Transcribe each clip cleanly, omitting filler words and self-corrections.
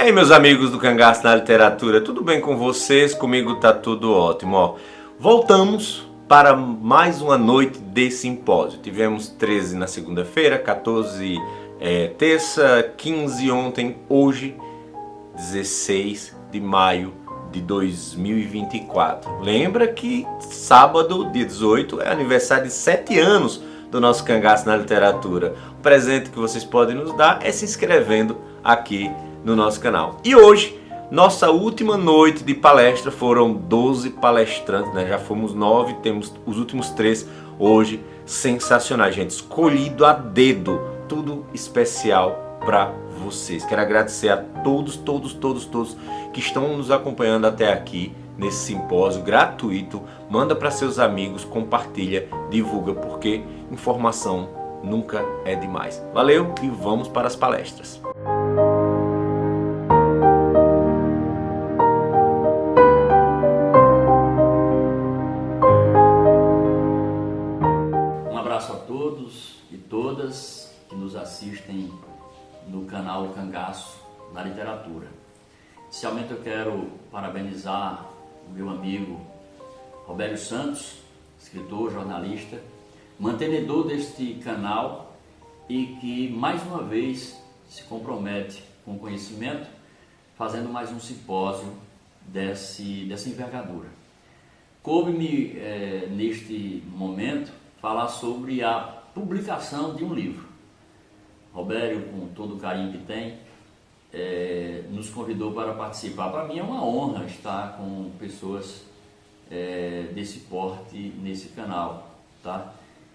aí, meus amigos do Cangaço na Literatura, tudo bem com vocês? Comigo tá tudo ótimo, ó. Voltamos para mais uma noite de simpósio. Tivemos 13 na segunda-feira, 14 terça, 15 ontem, hoje 16 de maio de 2024. Lembra que sábado, dia 18, é aniversário de 7 anos do nosso Cangaço na Literatura. O presente que vocês podem nos dar é se inscrevendo aqui no nosso canal. E hoje, nossa última noite de palestra, foram 12 palestrantes, né? Já fomos 9, temos os últimos 3 hoje. Sensacionais, gente, escolhido a dedo, tudo especial para vocês. Quero agradecer a todos que estão nos acompanhando até aqui nesse simpósio gratuito. Manda para seus amigos, compartilha, divulga, porque informação nunca é demais. Valeu e vamos para as palestras. Um abraço a todos e todas que nos assistem no canal Cangaço na Literatura. Inicialmente eu quero parabenizar o meu amigo Robério Santos, escritor, jornalista, mantenedor deste canal e que mais uma vez se compromete com o conhecimento, fazendo mais um simpósio dessa envergadura. Coube-me neste momento falar sobre a publicação de um livro. Robério, com todo o carinho que tem, nos convidou para participar. Para mim é uma honra estar com pessoas desse porte nesse canal, tá?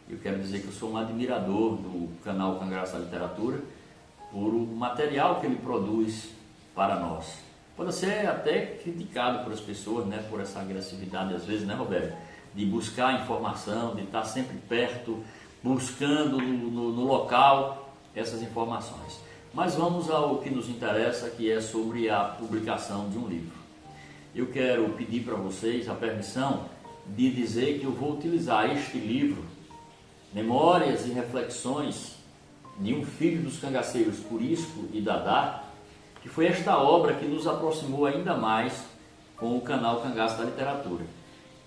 Eu quero dizer que eu sou um admirador do canal Cangaço da Literatura por o material que ele produz para nós. Pode ser até criticado por as pessoas, né, por essa agressividade às vezes, né, Robério? De buscar informação, de estar sempre perto, buscando no local essas informações. Mas vamos ao que nos interessa, que é sobre a publicação de um livro. Eu quero pedir para vocês a permissão de dizer que eu vou utilizar este livro, Memórias e Reflexões de um Filho dos Cangaceiros, Curisco e Dadá, que foi esta obra que nos aproximou ainda mais com o canal Cangaço da Literatura.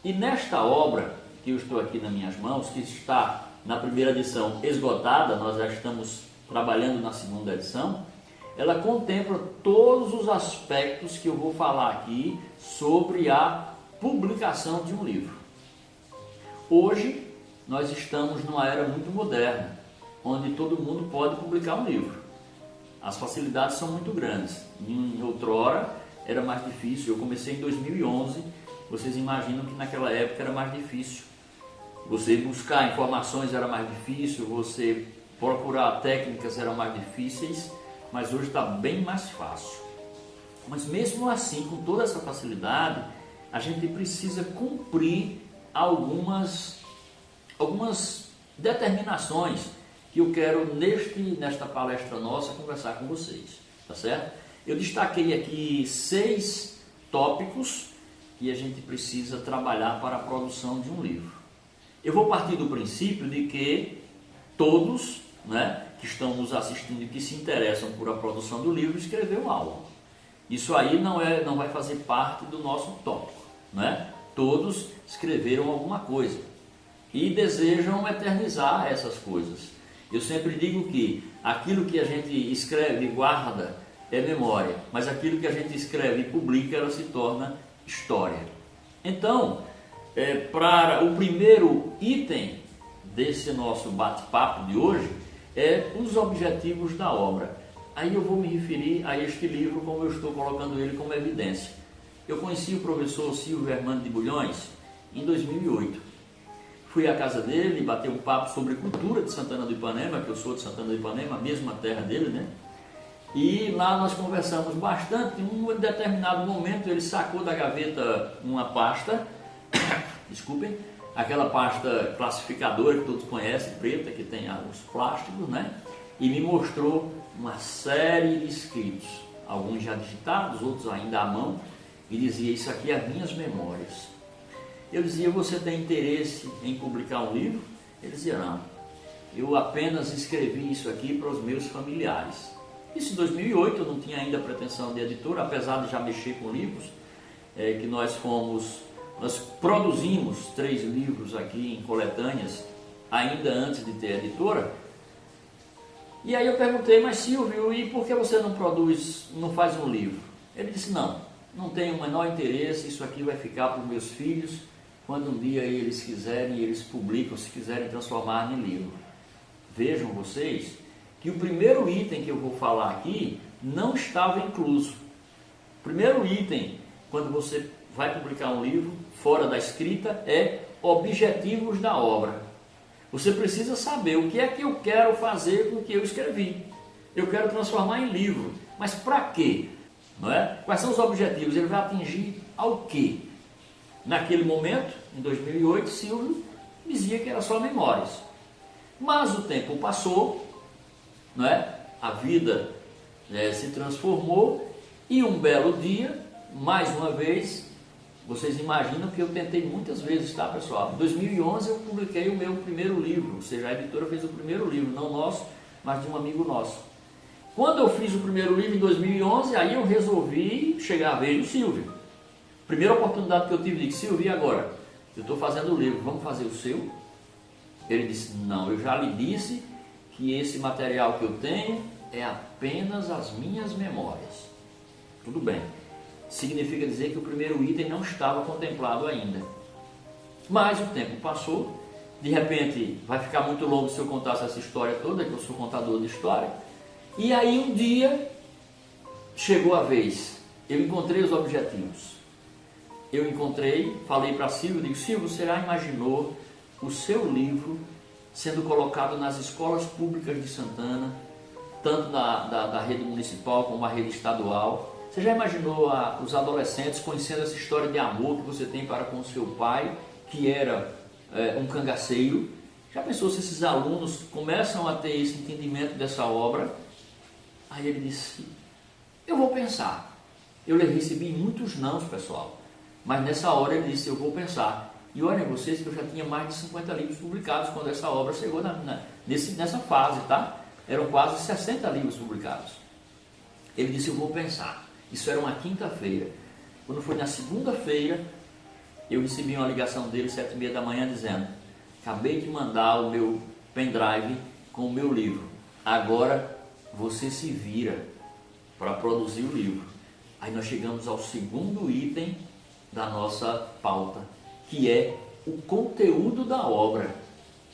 E nesta obra, que eu estou aqui nas minhas mãos, que está na primeira edição esgotada, nós já estamos trabalhando na segunda edição, ela contempla todos os aspectos que eu vou falar aqui sobre a publicação de um livro. Hoje, nós estamos numa era muito moderna, onde todo mundo pode publicar um livro. As facilidades são muito grandes. Em outrora, era mais difícil. Eu comecei em 2011, vocês imaginam que naquela época era mais difícil. Você buscar informações era mais difícil, você procurar técnicas eram mais difíceis, mas hoje está bem mais fácil. Mas mesmo assim, com toda essa facilidade, a gente precisa cumprir algumas determinações que eu quero nesta palestra nossa conversar com vocês, tá certo? Eu destaquei aqui 6 tópicos que a gente precisa trabalhar para a produção de um livro. Eu vou partir do princípio de que todos, né, que estão nos assistindo e que se interessam por a produção do livro escreveram algo. Isso aí não vai fazer parte do nosso tópico, né? Todos escreveram alguma coisa e desejam eternizar essas coisas. Eu sempre digo que aquilo que a gente escreve e guarda é memória, mas aquilo que a gente escreve e publica, ela se torna história. Então, para o primeiro item desse nosso bate-papo de hoje, é os objetivos da obra. Aí eu vou me referir a este livro como eu estou colocando ele como evidência. Eu conheci o professor Silvio Hermano de Bulhões em 2008. Fui à casa dele, bati um papo sobre cultura de Santana do Ipanema, que eu sou de Santana do Ipanema, a mesma terra dele, né? E lá nós conversamos bastante. Em um determinado momento ele sacou da gaveta uma pasta, desculpem, aquela pasta classificadora que todos conhecem, preta, que tem os plásticos, né? E me mostrou uma série de escritos, alguns já digitados, outros ainda à mão, e dizia: isso aqui é as minhas memórias. Eu dizia: você tem interesse em publicar um livro? Ele dizia: não, eu apenas escrevi isso aqui para os meus familiares. Isso em 2008, eu não tinha ainda pretensão de editora, apesar de já mexer com livros, que nós produzimos 3 livros aqui em coletâneas, ainda antes de ter editora. E aí eu perguntei, mas Silvio, e por que você não faz um livro? Ele disse, não tenho o menor interesse, isso aqui vai ficar para os meus filhos, quando um dia eles quiserem, eles publicam, se quiserem transformar em livro. Vejam vocês que o primeiro item que eu vou falar aqui não estava incluso. O primeiro item, quando você vai publicar um livro, fora da escrita, é objetivos da obra. Você precisa saber o que é que eu quero fazer com o que eu escrevi. Eu quero transformar em livro. Mas para quê? Não é? Quais são os objetivos? Ele vai atingir ao quê? Naquele momento, em 2008, Silvio dizia que era só memórias. Mas o tempo passou, não é? A vida se transformou e um belo dia, mais uma vez, vocês imaginam que eu tentei muitas vezes, tá, pessoal? Em 2011 eu publiquei o meu primeiro livro, ou seja, a editora fez o primeiro livro, não nosso, mas de um amigo nosso. Quando eu fiz o primeiro livro em 2011, aí eu resolvi chegar a vez do Silvio. Primeira oportunidade que eu tive, disse, Silvio, e agora? Eu estou fazendo o livro, vamos fazer o seu? Ele disse, não, eu já lhe disse que esse material que eu tenho é apenas as minhas memórias. Tudo bem. Significa dizer que o primeiro item não estava contemplado ainda. Mas o tempo passou, de repente vai ficar muito longo se eu contasse essa história toda, que eu sou contador de história. E aí um dia chegou a vez, eu encontrei os objetivos. Eu encontrei, falei para Silvio, digo, Silvio, você já imaginou o seu livro sendo colocado nas escolas públicas de Santana, tanto da rede municipal como a rede estadual? Você já imaginou os adolescentes conhecendo essa história de amor que você tem para com o seu pai, que era um cangaceiro? Já pensou se esses alunos começam a ter esse entendimento dessa obra? Aí ele disse, eu vou pensar. Eu recebi muitos nãos, pessoal, mas nessa hora ele disse, eu vou pensar. E olhem vocês que eu já tinha mais de 50 livros publicados quando essa obra chegou nessa fase, tá? Eram quase 60 livros publicados. Ele disse, eu vou pensar. Isso era uma quinta-feira. Quando foi na segunda-feira, eu recebi uma ligação dele, 7h30 da manhã, dizendo, acabei de mandar o meu pendrive com o meu livro. Agora você se vira para produzir o livro. Aí nós chegamos ao segundo item da nossa pauta, que é o conteúdo da obra.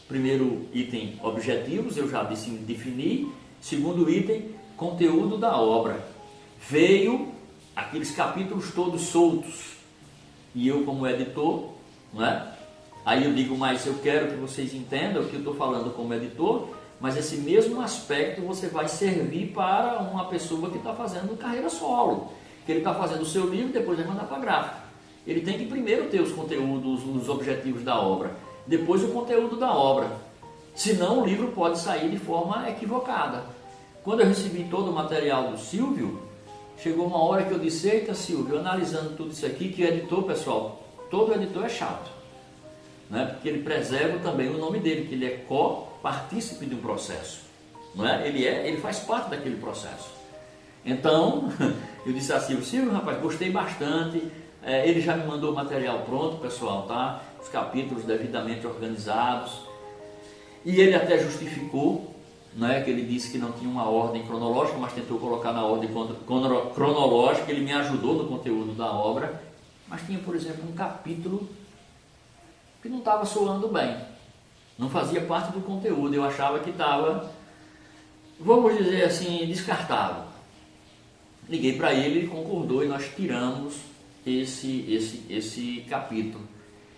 Primeiro item, objetivos, eu já defini. Segundo item, conteúdo da obra. Veio aqueles capítulos todos soltos. E eu, como editor, não é? Aí eu digo, mas eu quero que vocês entendam que eu estou falando como editor, mas esse mesmo aspecto você vai servir para uma pessoa que está fazendo carreira solo. Que ele está fazendo o seu livro e depois vai mandar para a gráfica. Ele tem que primeiro ter os conteúdos, os objetivos da obra, depois o conteúdo da obra. Senão o livro pode sair de forma equivocada. Quando eu recebi todo o material do Silvio, chegou uma hora que eu disse, eita Silvio, analisando tudo isso aqui, que editor, pessoal, todo editor é chato, né? Porque ele preserva também o nome dele, que ele é co-partícipe de um processo, não é? Ele faz parte daquele processo. Então, eu disse a Silvio, rapaz, gostei bastante, ele já me mandou o material pronto, pessoal, tá? Os capítulos devidamente organizados, e ele até justificou, né, que ele disse que não tinha uma ordem cronológica, mas tentou colocar na ordem cronológica. Ele me ajudou no conteúdo da obra, mas tinha, por exemplo, um capítulo que não estava soando bem, não fazia parte do conteúdo. Eu achava que estava, vamos dizer assim, descartável. Liguei para ele, ele concordou e nós tiramos esse capítulo.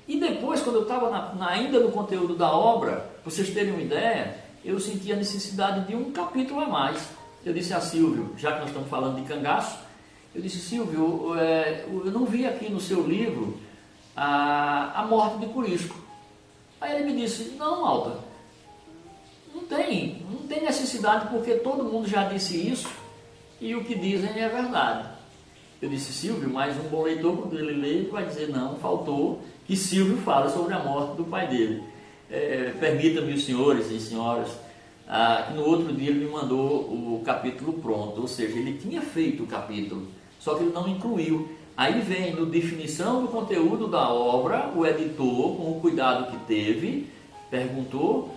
E depois, quando eu estava ainda no conteúdo da obra, para vocês terem uma ideia, eu senti a necessidade de um capítulo a mais. Eu disse a Silvio, já que nós estamos falando de cangaço, eu disse, Silvio, eu não vi aqui no seu livro a morte de Corisco. Aí ele me disse, não, Alta, não tem necessidade, porque todo mundo já disse isso e o que dizem é verdade. Eu disse, Silvio, mas um bom leitor, quando ele lê, vai dizer, não, faltou que Silvio fala sobre a morte do pai dele. Permitam-me, os senhores e senhoras, que no outro dia ele me mandou o capítulo pronto, ou seja, ele tinha feito o capítulo, só que ele não incluiu. Aí vem no definição do conteúdo da obra, o editor, com o cuidado que teve, perguntou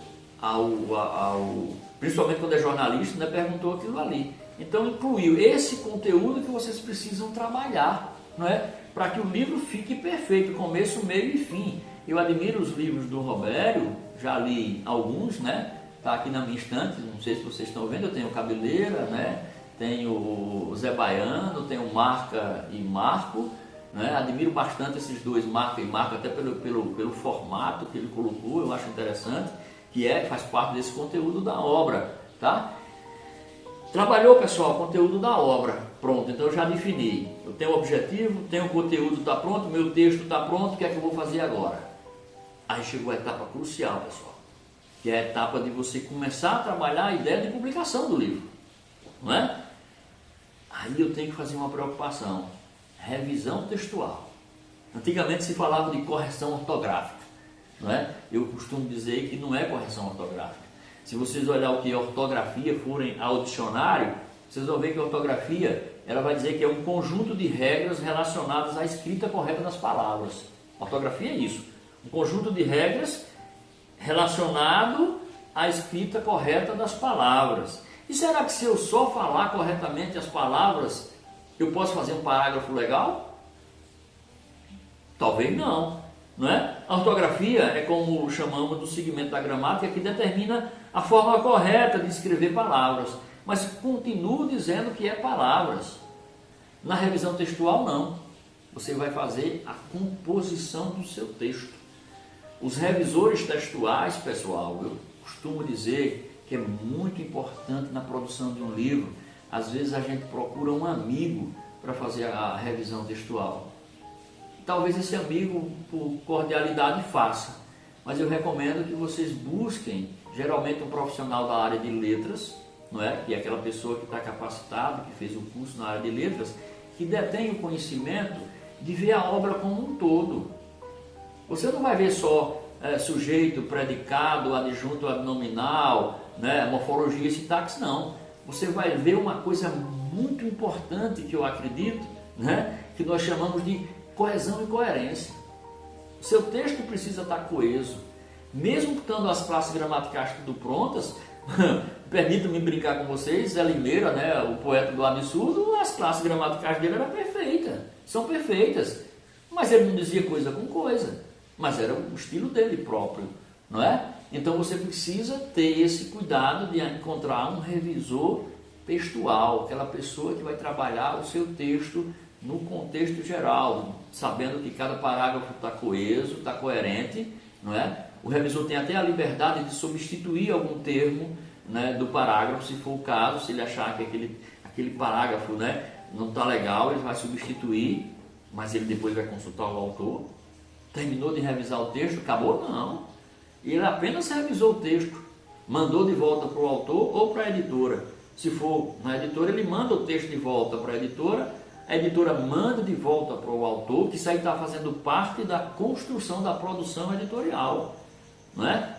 principalmente quando é jornalista, né, perguntou aquilo ali. Então incluiu esse conteúdo que vocês precisam trabalhar, não é? Para que o livro fique perfeito, começo, meio e fim. Eu admiro os livros do Robério, já li alguns, né? Está aqui na minha estante, não sei se vocês estão vendo, eu tenho Cabeleira, né? Tenho o Zé Baiano, tenho Marca e Marco, né? Admiro bastante esses dois, Marca e Marco, até pelo formato que ele colocou, eu acho interessante, que faz parte desse conteúdo da obra, tá? Trabalhou, pessoal, o conteúdo da obra, pronto, então eu já defini, eu tenho o objetivo, tenho o conteúdo, está pronto, meu texto está pronto, o que é que eu vou fazer agora? Aí chegou a etapa crucial, pessoal, que é a etapa de você começar a trabalhar a ideia de publicação do livro, não é? Aí eu tenho que fazer uma preocupação, revisão textual. Antigamente se falava de correção ortográfica, não é? Eu costumo dizer que não é correção ortográfica. Se vocês olharem o que é ortografia, forem ao dicionário, vocês vão ver que a ortografia, ela vai dizer que é um conjunto de regras relacionadas à escrita correta das palavras. Ortografia é isso, um conjunto de regras relacionado à escrita correta das palavras. E será que se eu só falar corretamente as palavras, eu posso fazer um parágrafo legal? Talvez não, não é? A ortografia é como chamamos do segmento da gramática, que determina a forma correta de escrever palavras, mas continuo dizendo que é palavras. Na revisão textual não, você vai fazer a composição do seu texto. Os revisores textuais, pessoal, eu costumo dizer que é muito importante na produção de um livro. Às vezes a gente procura um amigo para fazer a revisão textual. Talvez esse amigo, por cordialidade, faça, mas eu recomendo que vocês busquem, geralmente um profissional da área de letras, não é? Que é aquela pessoa que está capacitada, que fez o curso na área de letras, que detém o conhecimento de ver a obra como um todo. Você não vai ver só sujeito, predicado, adjunto, adnominal, né? Morfologia e sintaxe, não. Você vai ver uma coisa muito importante que eu acredito, né? Que nós chamamos de coesão e coerência. O seu texto precisa estar coeso. Mesmo estando as classes gramaticais tudo prontas, permitam-me brincar com vocês, Zé Limeira, né, o poeta do absurdo, as classes gramaticais dele eram perfeitas, são perfeitas. Mas ele não dizia coisa com coisa, mas era o estilo dele próprio, não é? Então você precisa ter esse cuidado de encontrar um revisor textual, aquela pessoa que vai trabalhar o seu texto no contexto geral, sabendo que cada parágrafo está coeso, está coerente, não é? O revisor tem até a liberdade de substituir algum termo, né, do parágrafo, se for o caso, se ele achar que aquele parágrafo, né, não está legal, ele vai substituir, mas ele depois vai consultar o autor. Terminou de revisar o texto, acabou? Não. Ele apenas revisou o texto, mandou de volta para o autor ou para a editora. Se for na editora, ele manda o texto de volta para a editora manda de volta para o autor, que isso aí está fazendo parte da construção da produção editorial, não é?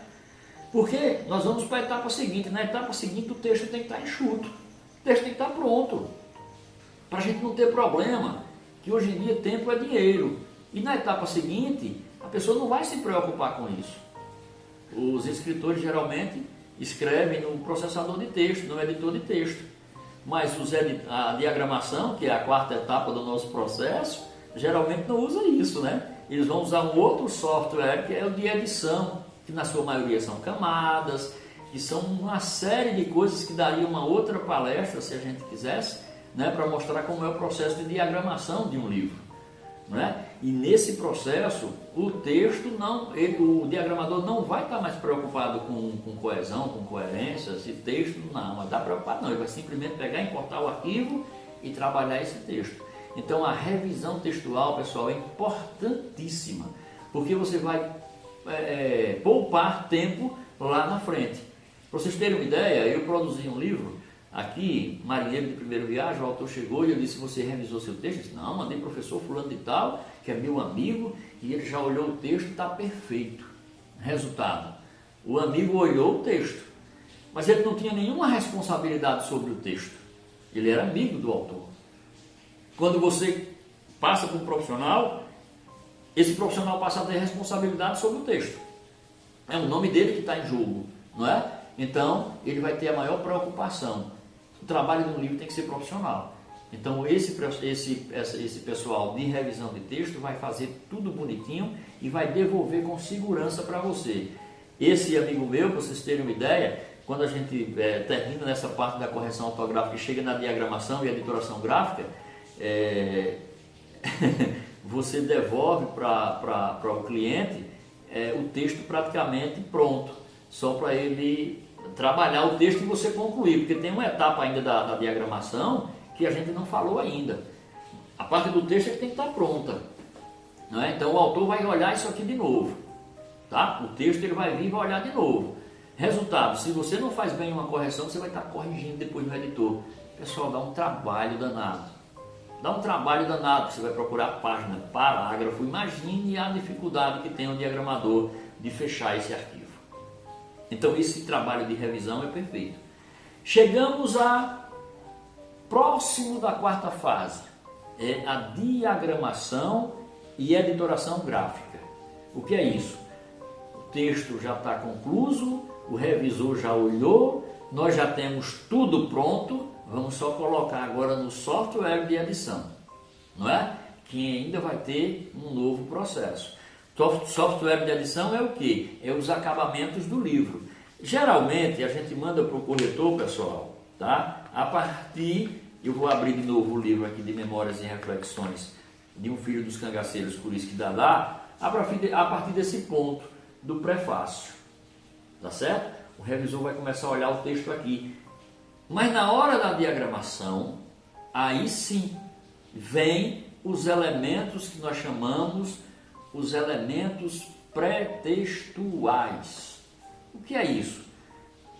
Porque nós vamos para a etapa seguinte. Na etapa seguinte o texto tem que estar enxuto, o texto tem que estar pronto, para a gente não ter problema, que hoje em dia tempo é dinheiro. E na etapa seguinte, a pessoa não vai se preocupar com isso. Os escritores geralmente escrevem no processador de texto, no editor de texto. Mas a diagramação, que é a quarta etapa do nosso processo, geralmente não usa isso, né? Eles vão usar um outro software, que é o de edição, que na sua maioria são camadas, que são uma série de coisas que daria uma outra palestra, se a gente quisesse, né, para mostrar como é o processo de diagramação de um livro, né? E nesse processo, o texto o diagramador não vai estar mais preocupado com coesão, com coerência, esse texto não vai estar preocupado não, ele vai simplesmente pegar, importar o arquivo e trabalhar esse texto. Então a revisão textual, pessoal, é importantíssima, porque você vai poupar tempo lá na frente. Para vocês terem uma ideia, eu produzi um livro aqui, Marinheiro de Primeira Viagem, o autor chegou e eu disse: você revisou seu texto? Eu disse: não, mandei professor fulano de tal, que é meu amigo, e ele já olhou o texto e está perfeito. Resultado, o amigo olhou o texto, mas ele não tinha nenhuma responsabilidade sobre o texto. Ele era amigo do autor. Quando você passa para um profissional, esse profissional passa a ter responsabilidade sobre o texto. É o nome dele que está em jogo, não é? Então, ele vai ter a maior preocupação. O trabalho de um livro tem que ser profissional. Então, esse pessoal de revisão de texto vai fazer tudo bonitinho e vai devolver com segurança para você. Esse amigo meu, para vocês terem uma ideia, quando a gente termina nessa parte da correção ortográfica e chega na diagramação e editoração gráfica, você devolve para o cliente o texto praticamente pronto, só para ele trabalhar o texto e você concluir, porque tem uma etapa ainda da diagramação que a gente não falou ainda. A parte do texto é que tem que estar pronta, não é? Então o autor vai olhar isso aqui de novo, tá? O texto ele vai vir e vai olhar de novo. Resultado, se você não faz bem uma correção, você vai estar corrigindo depois no editor. Pessoal, dá um trabalho danado. Dá um trabalho danado, você vai procurar página, parágrafo. Imagine a dificuldade que tem o diagramador de fechar esse arquivo. Então esse trabalho de revisão é perfeito. Chegamos a próximo da quarta fase, é a diagramação e editoração gráfica. O que é isso? O texto já está concluso, o revisor já olhou, nós já temos tudo pronto, vamos só colocar agora no software de edição, não é? Que ainda vai ter um novo processo. Software de edição é o quê? É os acabamentos do livro. Geralmente a gente manda para o corretor, pessoal, tá? A partir, eu vou abrir de novo o livro aqui de Memórias e Reflexões de um Filho dos Cangaceiros, por isso que dá, a partir desse ponto do prefácio, tá certo? O revisor vai começar a olhar o texto aqui. Mas na hora da diagramação, aí sim, vem os elementos que nós chamamos os elementos pré-textuais. O que é isso?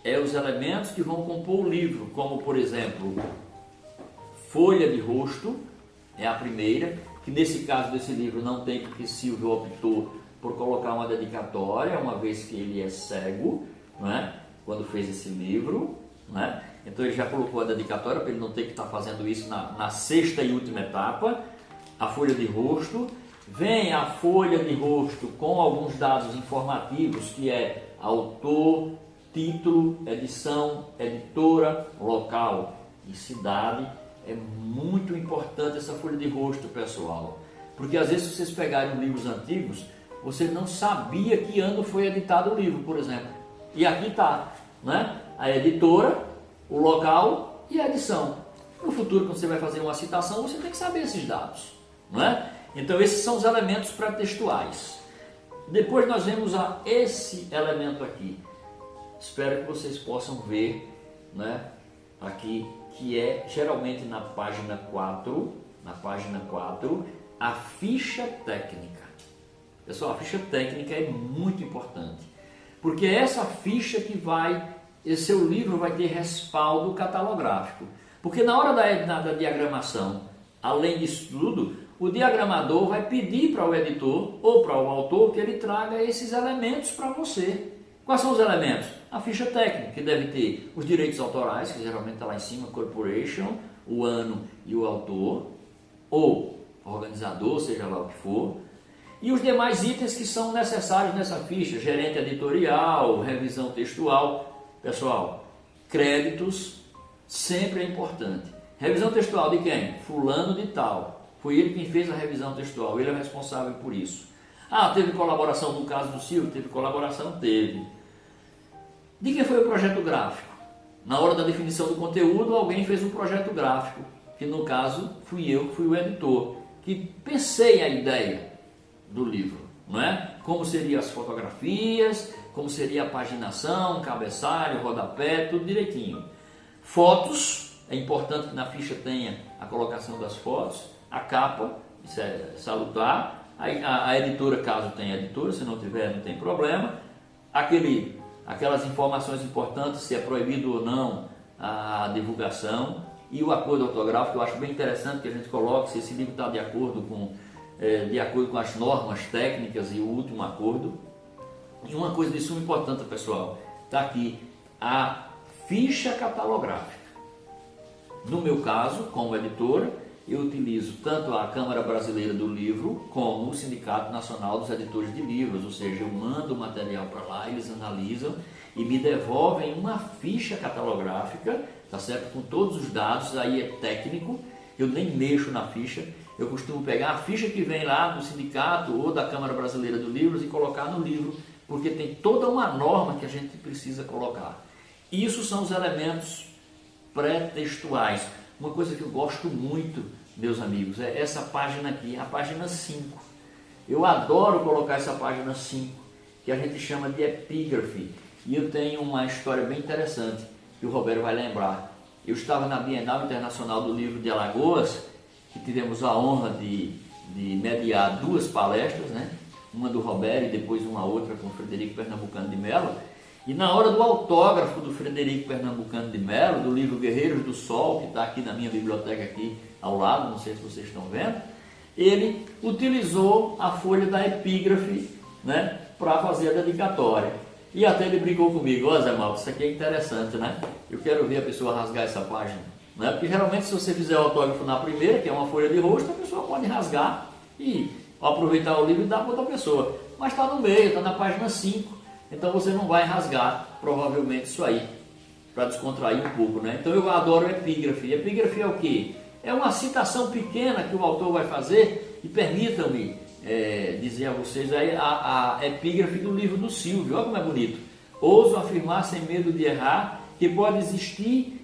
É os elementos que vão compor o livro, como por exemplo, folha de rosto, é a primeira, que nesse caso desse livro não tem, porque Silvio optou por colocar uma dedicatória, uma vez que ele é cego, não é? Quando fez esse livro, não é? Então ele já colocou a dedicatória para ele não ter que estar fazendo isso na sexta e última etapa. A folha de rosto, vem a folha de rosto com alguns dados informativos, que é autor, título, edição, editora, local e cidade. É muito importante essa folha de rosto, pessoal, porque às vezes se vocês pegarem livros antigos, você não sabia que ano foi editado o livro, por exemplo. E aqui está, né? A editora, o local e a edição. No futuro, quando você vai fazer uma citação, você tem que saber esses dados, não é? Então esses são os elementos pré-textuais. Depois nós vemos esse elemento aqui. Espero que vocês possam ver, né? Aqui, que é geralmente na página 4, a ficha técnica. Pessoal, a ficha técnica é muito importante, porque é essa ficha que esse seu livro vai ter respaldo catalográfico. Porque na hora da diagramação, além disso tudo, o diagramador vai pedir para o editor ou para o autor que ele traga esses elementos para você. Quais são os elementos? A ficha técnica, que deve ter os direitos autorais, que geralmente está lá em cima, corporation, o ano e o autor, ou organizador, seja lá o que for, e os demais itens que são necessários nessa ficha, gerente editorial, revisão textual. Pessoal, créditos sempre é importante. Revisão textual de quem? Fulano de tal. Foi ele quem fez a revisão textual, ele é responsável por isso. Teve colaboração no caso do Silvio? Teve colaboração? Teve. De quem foi o projeto gráfico? Na hora da definição do conteúdo, alguém fez um projeto gráfico, que no caso fui eu, que fui o editor, que pensei a ideia do livro, não é? Como seriam as fotografias, como seria a paginação, cabeçalho, rodapé, tudo direitinho. Fotos, é importante que na ficha tenha a colocação das fotos, a capa, isso é salutar, a editora, caso tenha editora, se não tiver, não tem problema, aquelas informações importantes, se é proibido ou não a divulgação, e o acordo ortográfico, eu acho bem interessante que a gente coloque se esse livro está de acordo com as normas técnicas e o último acordo. E uma coisa de suma importância, pessoal, está aqui a ficha catalográfica. No meu caso, como editora, eu utilizo tanto a Câmara Brasileira do Livro como o Sindicato Nacional dos Editores de Livros, ou seja, eu mando o material para lá, eles analisam e me devolvem uma ficha catalográfica, tá certo? Com todos os dados, aí é técnico, eu nem mexo na ficha, eu costumo pegar a ficha que vem lá do sindicato ou da Câmara Brasileira do Livro e colocar no livro, porque tem toda uma norma que a gente precisa colocar. Isso são os elementos pré-textuais. Uma coisa que eu gosto muito, meus amigos, é essa página aqui, a página 5. Eu adoro colocar essa página 5, que a gente chama de epígrafe. E eu tenho uma história bem interessante, que o Roberto vai lembrar. Eu estava na Bienal Internacional do Livro de Alagoas, que tivemos a honra de mediar 2 palestras, né? Uma do Roberto e depois uma outra com o Frederico Pernambucano de Mello. E na hora do autógrafo do Frederico Pernambucano de Mello, do livro Guerreiros do Sol, que está aqui na minha biblioteca aqui ao lado, não sei se vocês estão vendo, ele utilizou a folha da epígrafe, né, para fazer a dedicatória. E até ele brincou comigo: ó, Zé Malco, isso aqui é interessante, né? Eu quero ver a pessoa rasgar essa página. Né? Porque geralmente se você fizer o autógrafo na primeira, que é uma folha de rosto, a pessoa pode rasgar e aproveitar o livro e dar para outra pessoa. Mas está no meio, está na página 5. Então você não vai rasgar, provavelmente, isso aí, para descontrair um pouco, né? Então eu adoro epígrafe. Epígrafe é o quê? É uma citação pequena que o autor vai fazer, e permitam-me dizer a vocês aí a epígrafe do livro do Silvio. Olha como é bonito. Ouso afirmar sem medo de errar que pode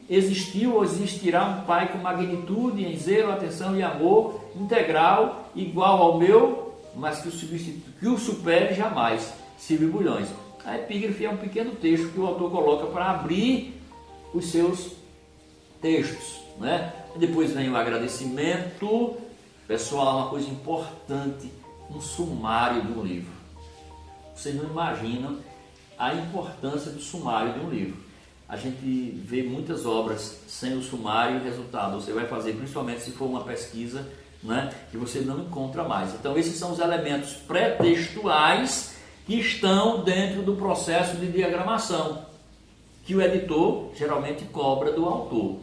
existiu ou existirá um Pai com magnitude, em zelo, atenção e amor integral, igual ao meu, mas que o supere jamais. Silvio Bulhões. A epígrafe é um pequeno texto que o autor coloca para abrir os seus textos, né? Depois vem o agradecimento. Pessoal, uma coisa importante, um sumário de um livro. Vocês não imaginam a importância do sumário de um livro. A gente vê muitas obras sem o sumário e o resultado você vai fazer, principalmente se for uma pesquisa, né, que você não encontra mais. Então esses são os elementos pré-textuais que estão dentro do processo de diagramação, que o editor geralmente cobra do autor,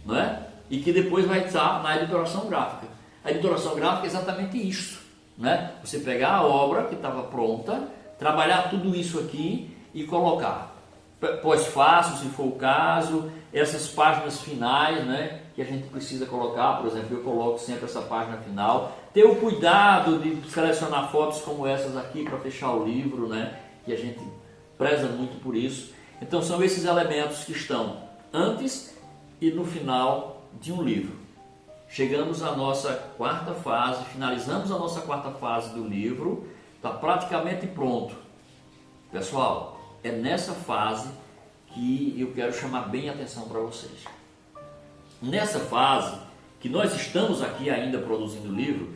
não é? E que depois vai estar na editoração gráfica. A editoração gráfica é exatamente isso, né? Você pegar a obra que estava pronta, trabalhar tudo isso aqui e colocar pós-fácil, se for o caso, essas páginas finais, né, que a gente precisa colocar. Por exemplo, eu coloco sempre essa página final, ter o cuidado de selecionar fotos como essas aqui para fechar o livro, né, que a gente preza muito por isso. Então são esses elementos que estão antes e no final de um livro. Chegamos à nossa 4ª fase, finalizamos a nossa 4ª fase do livro, está praticamente pronto. Pessoal, é nessa fase que eu quero chamar bem a atenção para vocês. Nessa fase, que nós estamos aqui ainda produzindo o livro,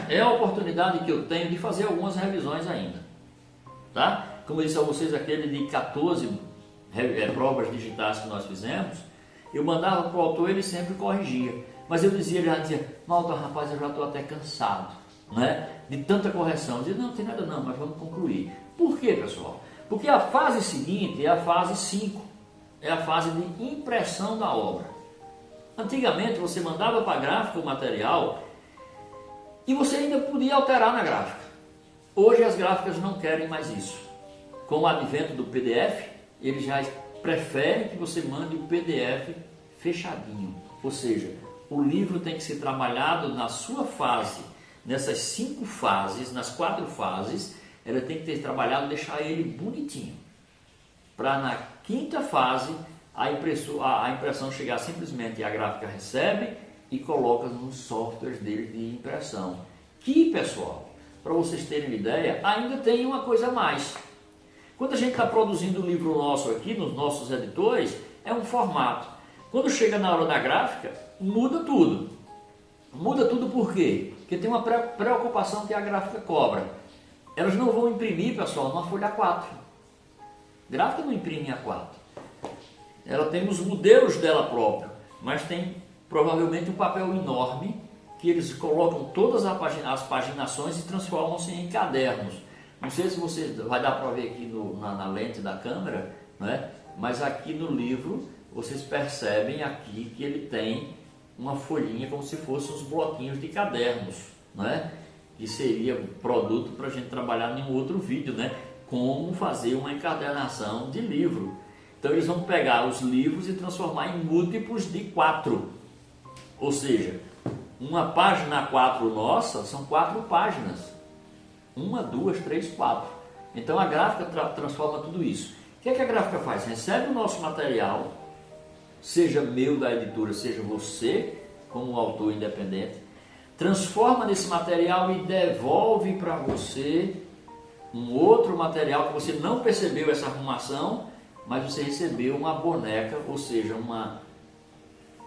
é a oportunidade que eu tenho de fazer algumas revisões ainda. Tá? Como eu disse a vocês, aquele de 14 provas digitais que nós fizemos, eu mandava para o autor, ele sempre corrigia. Mas eu dizia, ele já dizia: Malta, rapaz, eu já estou até cansado, né, de tanta correção. Eu dizia: não tem nada não, mas vamos concluir. Por quê, pessoal? Porque a fase seguinte é a fase 5, é a fase de impressão da obra. Antigamente você mandava para a gráfica o material e você ainda podia alterar na gráfica. Hoje as gráficas não querem mais isso. Com o advento do PDF, eles já preferem que você mande o PDF fechadinho. Ou seja, o livro tem que ser trabalhado na sua fase, nessas 5 fases, nas 4 fases, ela tem que ter trabalhado, deixar ele bonitinho, para na 5ª fase a impressão chegar simplesmente, a gráfica recebe e coloca nos softwares dele de impressão. Que, pessoal, para vocês terem uma ideia, ainda tem uma coisa a mais. Quando a gente está produzindo um livro nosso aqui, nos nossos editores, é um formato. Quando chega na hora da gráfica, muda tudo. Muda tudo por quê? Porque tem uma preocupação que a gráfica cobra. Elas não vão imprimir, pessoal, numa folha A4. Gráfica não imprime A4. Ela tem os modelos dela própria, mas tem provavelmente um papel enorme que eles colocam todas as paginações e transformam-se em cadernos. Não sei se você vai dar para ver aqui na lente da câmera, né? Mas aqui no livro, vocês percebem aqui que ele tem uma folhinha como se fossem uns bloquinhos de cadernos, né? Que seria produto para a gente trabalhar em um outro vídeo, né? Como fazer uma encadernação de livro. Então eles vão pegar os livros e transformar em múltiplos de 4. Ou seja, uma página 4 nossa são 4 páginas. 1, 2, 3, 4. Então a gráfica transforma tudo isso. O que é que a gráfica faz? Recebe o nosso material, seja meu da editora, seja você como autor independente, transforma nesse material e devolve para você um outro material que você não percebeu essa arrumação, mas você recebeu uma boneca, ou seja,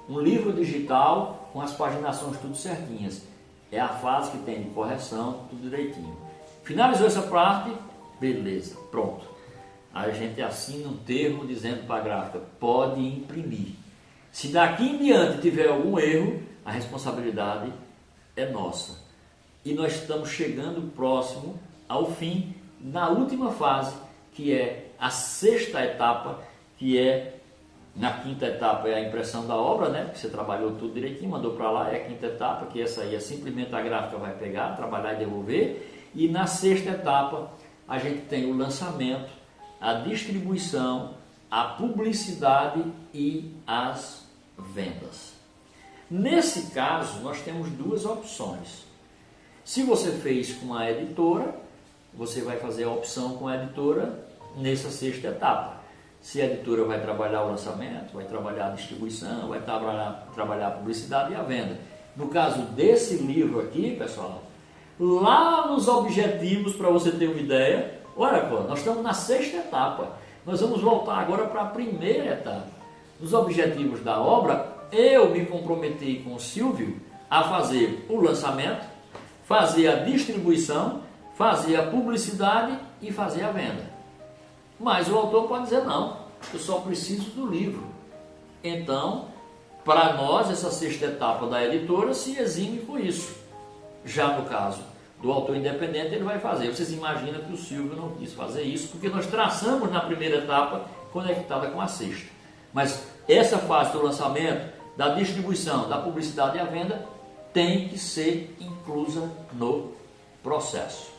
um livro digital com as paginações tudo certinhas. É a fase que tem de correção, tudo direitinho. Finalizou essa parte, beleza, pronto. Aí a gente assina um termo dizendo para a gráfica, pode imprimir. Se daqui em diante tiver algum erro, a responsabilidade é nossa. E nós estamos chegando próximo ao fim, na última fase, que é a 6ª etapa, que é, na 5ª etapa é a impressão da obra, né? Porque você trabalhou tudo direitinho, mandou para lá, é a 5ª etapa, que essa aí é simplesmente a gráfica vai pegar, trabalhar e devolver. E na 6ª etapa, a gente tem o lançamento, a distribuição, a publicidade e as vendas. Nesse caso, nós temos 2 opções. Se você fez com a editora, você vai fazer a opção com a editora nessa 6ª etapa. Se a editora vai trabalhar o lançamento, vai trabalhar a distribuição, vai trabalhar a publicidade e a venda. No caso desse livro aqui, pessoal, lá nos objetivos, para você ter uma ideia, olha, pô, nós estamos na 6ª etapa. Nós vamos voltar agora para a 1ª etapa. Nos objetivos da obra, eu me comprometi com o Silvio a fazer o lançamento, fazer a distribuição, fazer a publicidade e fazer a venda. Mas o autor pode dizer, não, eu só preciso do livro. Então, para nós, essa 6ª etapa da editora se exime com isso. Já no caso do autor independente, ele vai fazer. Vocês imaginam que o Silvio não quis fazer isso, porque nós traçamos na 1ª etapa conectada com a 6ª. Mas essa fase do lançamento, da distribuição, da publicidade e a venda tem que ser inclusa no processo.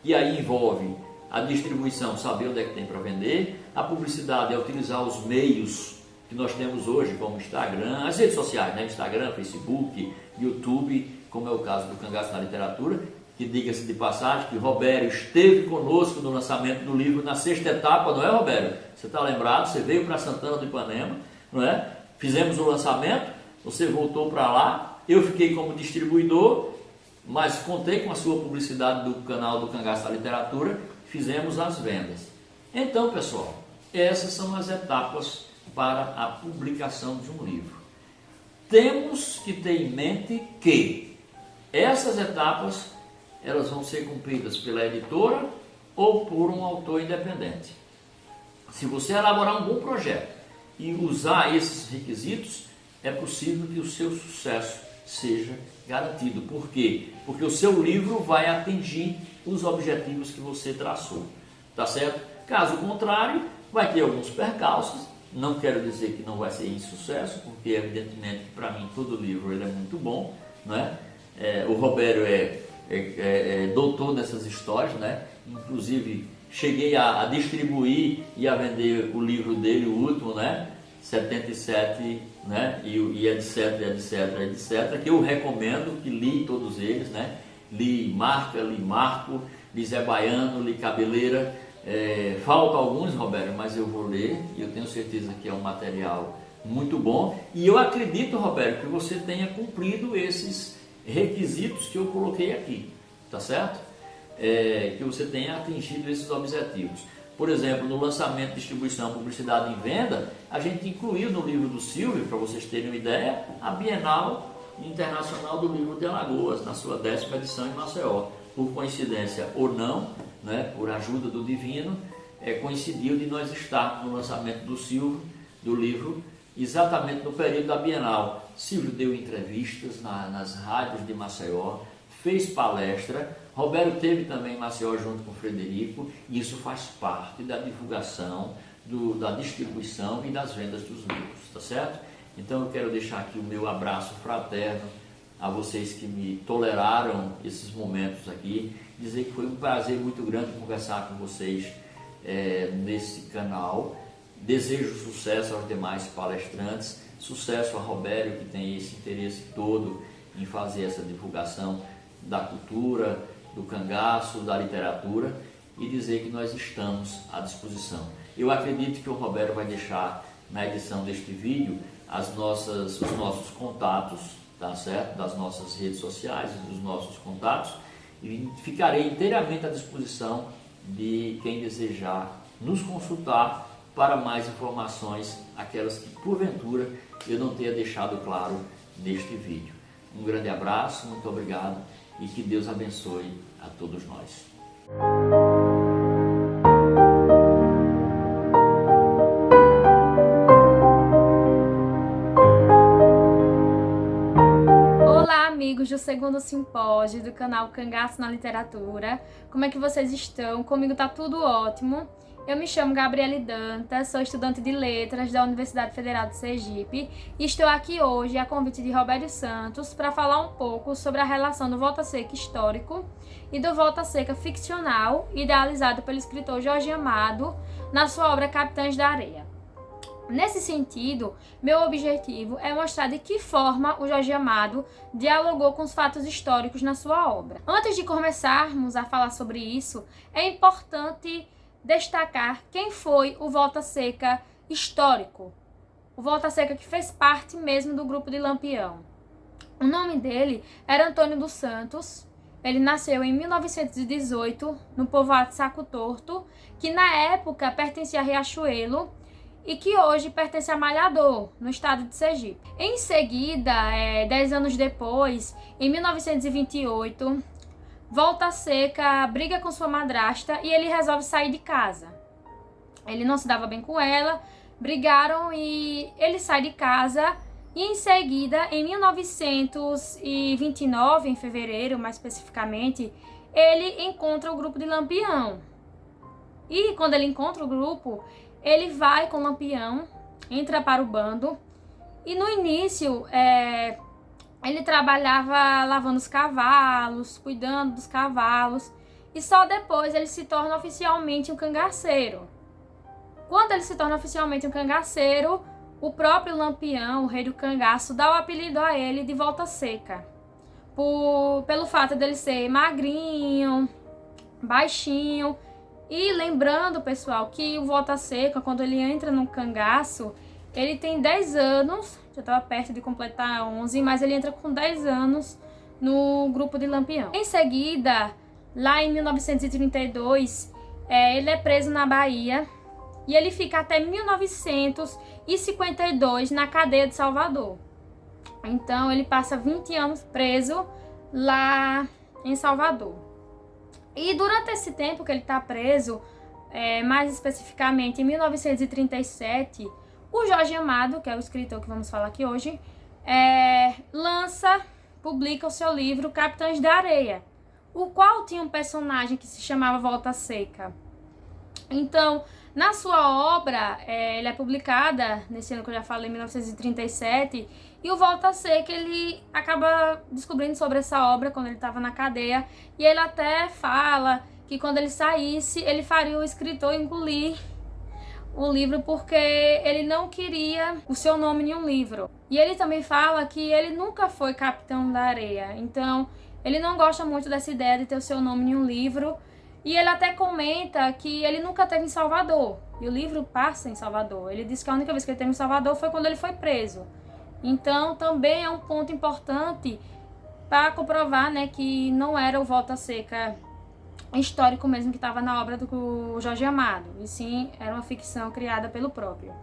E aí envolve a distribuição, saber onde é que tem para vender, a publicidade é utilizar os meios que nós temos hoje, como Instagram, as redes sociais, né? Instagram, Facebook, YouTube, como é o caso do Cangaço na Literatura, que diga-se de passagem que Robério esteve conosco no lançamento do livro na 6ª etapa, não é, Robério? Você está lembrado? Você veio para Santana do Ipanema, não é? Fizemos o lançamento, você voltou para lá, eu fiquei como distribuidor, mas contei com a sua publicidade do canal do Cangaço da Literatura, fizemos as vendas. Então, pessoal, essas são as etapas para a publicação de um livro. Temos que ter em mente que essas etapas elas vão ser cumpridas pela editora ou por um autor independente. Se você elaborar um bom projeto e usar esses requisitos, é possível que o seu sucesso seja garantido. Por quê? Porque o seu livro vai atingir os objetivos que você traçou, tá certo? Caso contrário, vai ter alguns percalços. Não quero dizer que não vai ser insucesso, porque evidentemente que para mim todo livro ele é muito bom, né? O Robério é doutor nessas histórias, né? Inclusive cheguei a distribuir e a vender o livro dele, o último, né? 77, né? E etc, etc, etc, que eu recomendo, que li todos eles, né? Li Marca, li Marco, li Zé Baiano, li Cabeleira. Falta alguns, Roberto, mas eu vou ler e eu tenho certeza que é um material muito bom. E eu acredito, Roberto, que você tenha cumprido esses requisitos que eu coloquei aqui, tá certo? Que você tenha atingido esses objetivos. Por exemplo, no lançamento, distribuição, publicidade e venda, a gente incluiu no livro do Silvio, para vocês terem uma ideia, a Bienal Internacional do Livro de Alagoas, na sua 10ª edição em Maceió. Por coincidência ou não, né, por ajuda do divino, coincidiu de nós estar no lançamento do Silvio, do livro, exatamente no período da Bienal. Silvio deu entrevistas nas rádios de Maceió, fez palestra. Roberto teve também em Maceió junto com o Frederico, e isso faz parte da divulgação da distribuição e das vendas dos livros, tá certo? Então eu quero deixar aqui o meu abraço fraterno a vocês que me toleraram esses momentos aqui, dizer que foi um prazer muito grande conversar com vocês nesse canal. Desejo sucesso aos demais palestrantes, sucesso a Robério, que tem esse interesse todo em fazer essa divulgação da cultura, do cangaço, da literatura, e dizer que nós estamos à disposição. Eu acredito que o Robério vai deixar na edição deste vídeo os nossos contatos, tá certo? Das nossas redes sociais, dos nossos contatos, e ficarei inteiramente à disposição de quem desejar nos consultar para mais informações, aquelas que porventura eu não tenha deixado claro neste vídeo. Um grande abraço, muito obrigado e que Deus abençoe a todos nós. Amigos do segundo simpósio do canal Cangaço na Literatura, como é que vocês estão? Comigo tá tudo ótimo. Eu me chamo Gabriele Dantas, sou estudante de letras da Universidade Federal de Sergipe e estou aqui hoje a convite de Robério Santos para falar um pouco sobre a relação do Volta Seca histórico e do Volta Seca ficcional, idealizado pelo escritor Jorge Amado na sua obra Capitães da Areia. Nesse sentido, meu objetivo é mostrar de que forma o Jorge Amado dialogou com os fatos históricos na sua obra. Antes de começarmos a falar sobre isso, é importante destacar quem foi o Volta Seca histórico. O Volta Seca que fez parte mesmo do grupo de Lampião. O nome dele era Antônio dos Santos. Ele nasceu em 1918 no povoado de Saco Torto, que na época pertencia a Riachuelo, e que hoje pertence a Malhador, no estado de Sergipe. Em seguida, 10 anos depois, em 1928, Volta Seca briga com sua madrasta e ele resolve sair de casa. Ele não se dava bem com ela, brigaram e ele sai de casa. E em seguida, em 1929, em fevereiro mais especificamente, ele encontra o grupo de Lampião. E quando ele encontra o grupo, ele vai com o Lampião, entra para o bando, e no início ele trabalhava lavando os cavalos, cuidando dos cavalos, e só depois ele se torna oficialmente um cangaceiro. Quando ele se torna oficialmente um cangaceiro, o próprio Lampião, o rei do cangaço, dá o apelido a ele de Volta Seca, pelo fato dele ser magrinho, baixinho. E lembrando, pessoal, que o Volta Seca, quando ele entra no cangaço, ele tem 10 anos, já estava perto de completar 11, mas ele entra com 10 anos no grupo de Lampião. Em seguida, lá em 1932, ele é preso na Bahia e ele fica até 1952 na cadeia de Salvador. Então, ele passa 20 anos preso lá em Salvador. E durante esse tempo que ele está preso, mais especificamente em 1937, o Jorge Amado, que é o escritor que vamos falar aqui hoje, publica o seu livro Capitães da Areia, o qual tinha um personagem que se chamava Volta Seca. Então, na sua obra, ele é publicada, nesse ano que eu já falei, em 1937, e o Volta Seca, ele acaba descobrindo sobre essa obra quando ele estava na cadeia, e ele até fala que quando ele saísse, ele faria o escritor engolir o livro porque ele não queria o seu nome em um livro. E ele também fala que ele nunca foi capitão da areia, então ele não gosta muito dessa ideia de ter o seu nome em um livro. E ele até comenta que ele nunca esteve em Salvador, e o livro passa em Salvador. Ele diz que a única vez que ele esteve em Salvador foi quando ele foi preso. Então também é um ponto importante para comprovar, né, que não era o Volta Seca histórico mesmo que estava na obra do Jorge Amado, e sim era uma ficção criada pelo próprio.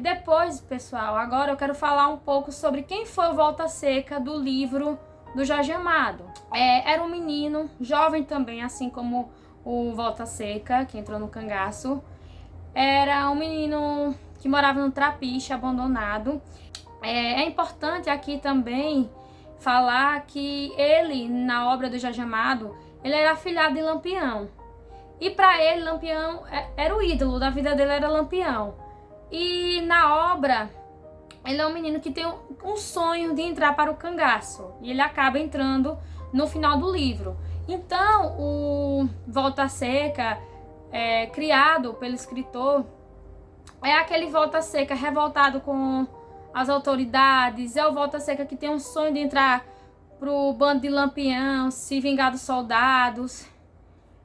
Depois, pessoal, agora eu quero falar um pouco sobre quem foi o Volta Seca do livro do Jorge Amado. Era um menino, jovem também, assim como o Volta Seca, que entrou no cangaço. Era um menino que morava no Trapiche, abandonado. É importante aqui também falar que ele, na obra do Jorge Amado, ele era afilhado de Lampião. E para ele, Lampião era o ídolo da vida dele, era Lampião. E na obra, ele é um menino que tem um sonho de entrar para o cangaço. E ele acaba entrando no final do livro. Então, o Volta Seca, criado pelo escritor, é aquele Volta Seca revoltado com as autoridades, é o Volta Seca que tem um sonho de entrar pro bando de Lampião, se vingar dos soldados.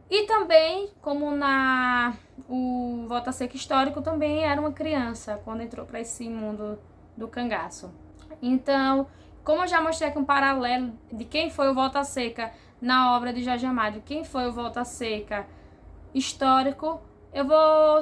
E também, como o Volta Seca histórico, também era uma criança quando entrou para esse mundo do cangaço. Então, como eu já mostrei aqui um paralelo de quem foi o Volta Seca na obra de Jorge Amado e quem foi o Volta Seca histórico, eu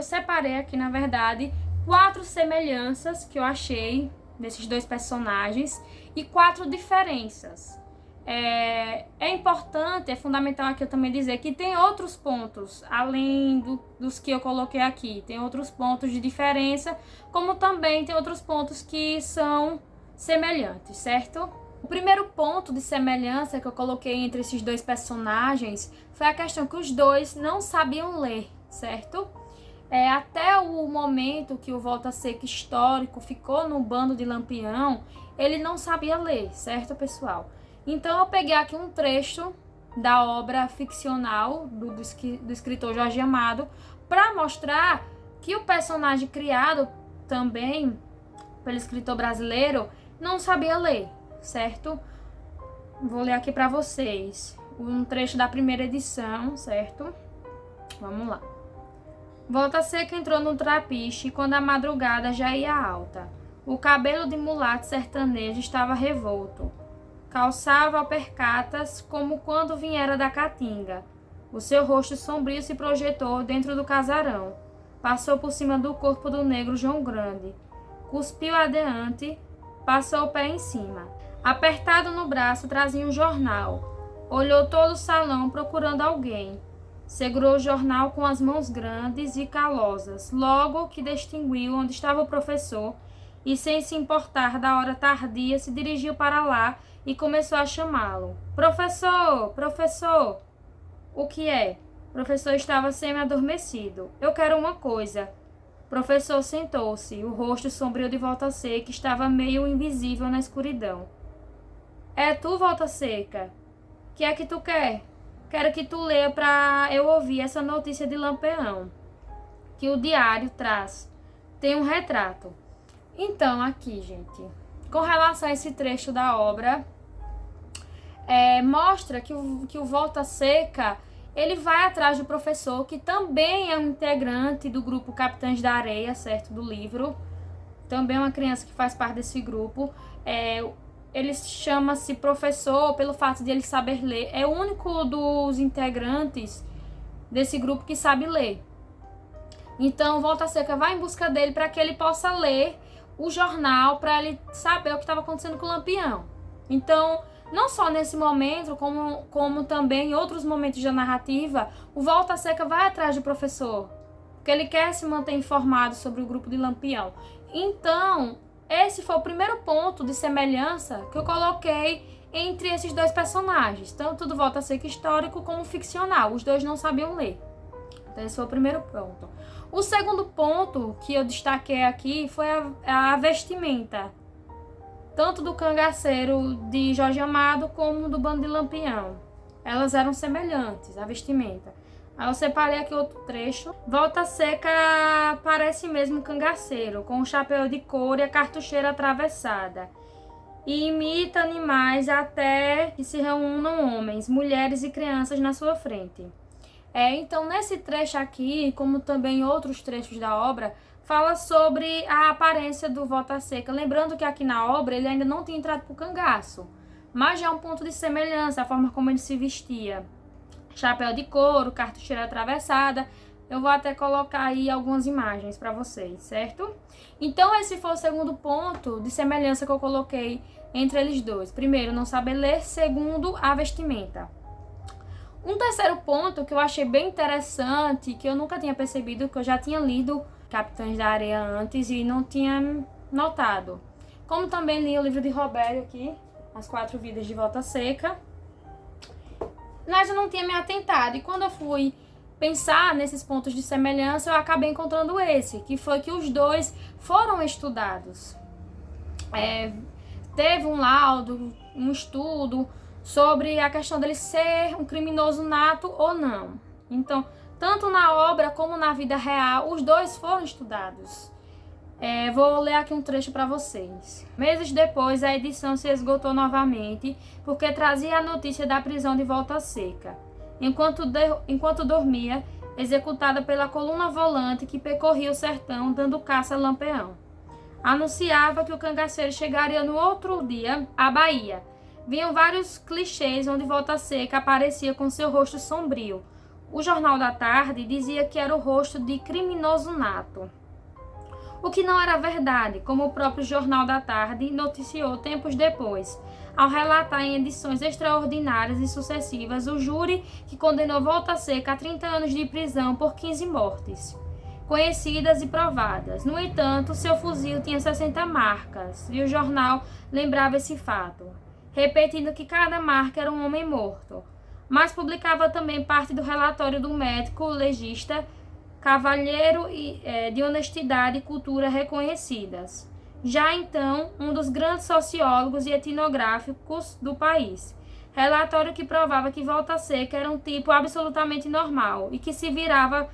separei aqui, na verdade, 4 semelhanças que eu achei desses dois personagens e 4 diferenças. É importante, é fundamental aqui eu também dizer que tem outros pontos, além dos que eu coloquei aqui. Tem outros pontos de diferença, como também tem outros pontos que são semelhantes, certo? O primeiro ponto de semelhança que eu coloquei entre esses dois personagens foi a questão que os dois não sabiam ler, certo? Até o momento que o Volta Seca histórico ficou no bando de Lampião, ele não sabia ler, certo, pessoal? Então eu peguei aqui um trecho da obra ficcional do escritor Jorge Amado para mostrar que o personagem criado também pelo escritor brasileiro não sabia ler, certo? Vou ler aqui para vocês um trecho da primeira edição, certo? Vamos lá. Volta Seca entrou no trapiche quando a madrugada já ia alta. O cabelo de mulato sertanejo estava revolto. Calçava alpercatas como quando viera da caatinga. O seu rosto sombrio se projetou dentro do casarão. Passou por cima do corpo do negro João Grande. Cuspiu adiante, passou o pé em cima. Apertado no braço trazia um jornal. Olhou todo o salão procurando alguém. Segurou o jornal com as mãos grandes e calosas, logo que distinguiu onde estava o professor e, sem se importar da hora tardia, se dirigiu para lá e começou a chamá-lo. Professor! Professor! O que é? O professor estava semi-adormecido. Eu quero uma coisa. O professor sentou-se, o rosto sombrio de Volta Seca estava meio invisível na escuridão. É tu, Volta Seca? Que é que tu quer? Quero que tu leia para eu ouvir essa notícia de Lampião, que o diário traz. Tem um retrato. Então, aqui, gente, com relação a esse trecho da obra, mostra que o Volta Seca, ele vai atrás do professor, que também é um integrante do grupo Capitães da Areia, certo, do livro. Também é uma criança que faz parte desse grupo. Ele chama-se professor pelo fato de ele saber ler. É o único dos integrantes desse grupo que sabe ler. Então, Volta Seca vai em busca dele para que ele possa ler o jornal, para ele saber o que estava acontecendo com o Lampião. Então, não só nesse momento, como também em outros momentos da narrativa, o Volta Seca vai atrás do professor, porque ele quer se manter informado sobre o grupo de Lampião. Então, esse foi o primeiro ponto de semelhança que eu coloquei entre esses dois personagens, tanto do Volta Seca histórico como ficcional. Os dois não sabiam ler. Então, esse foi o primeiro ponto. O segundo ponto que eu destaquei aqui foi a vestimenta, tanto do cangaceiro de Jorge Amado como do bando de Lampião. Elas eram semelhantes, a vestimenta. Aí eu separei aqui outro trecho. Volta Seca parece mesmo um cangaceiro, com o chapéu de couro e a cartucheira atravessada. E imita animais até que se reúnam homens, mulheres e crianças na sua frente. Então, nesse trecho aqui, como também em outros trechos da obra, fala sobre a aparência do Volta Seca. Lembrando que aqui na obra ele ainda não tinha entrado para o cangaço, mas já é um ponto de semelhança, a forma como ele se vestia. Chapéu de couro, cartucheira atravessada. Eu vou até colocar aí algumas imagens para vocês, certo? Então, esse foi o segundo ponto de semelhança que eu coloquei entre eles dois. Primeiro, não saber ler. Segundo, a vestimenta. Um terceiro ponto que eu achei bem interessante, que eu nunca tinha percebido, que eu já tinha lido Capitães da Areia antes e não tinha notado. Como também li o livro de Robério aqui, As 4 Vidas de Volta Seca, mas eu não tinha me atentado. E quando eu fui pensar nesses pontos de semelhança, eu acabei encontrando esse, que foi que os dois foram estudados. Teve um laudo, um estudo sobre a questão dele ser um criminoso nato ou não. Então, tanto na obra como na vida real, os dois foram estudados. Vou ler aqui um trecho para vocês. Meses depois, a edição se esgotou novamente, porque trazia a notícia da prisão de Volta Seca. Enquanto dormia, executada pela coluna volante que percorria o sertão, dando caça a Lampião. Anunciava que o cangaceiro chegaria no outro dia à Bahia. Vinham vários clichês onde Volta Seca aparecia com seu rosto sombrio. O Jornal da Tarde dizia que era o rosto de criminoso nato. O que não era verdade, como o próprio Jornal da Tarde noticiou tempos depois, ao relatar em edições extraordinárias e sucessivas o júri que condenou Volta Seca a 30 anos de prisão por 15 mortes, conhecidas e provadas. No entanto, seu fuzil tinha 60 marcas, e o jornal lembrava esse fato, repetindo que cada marca era um homem morto. Mas publicava também parte do relatório do médico legista, cavalheiro de honestidade e cultura reconhecidas. Já então, um dos grandes sociólogos e etnográficos do país. Relatório que provava que Volta Seca era um tipo absolutamente normal e que se virava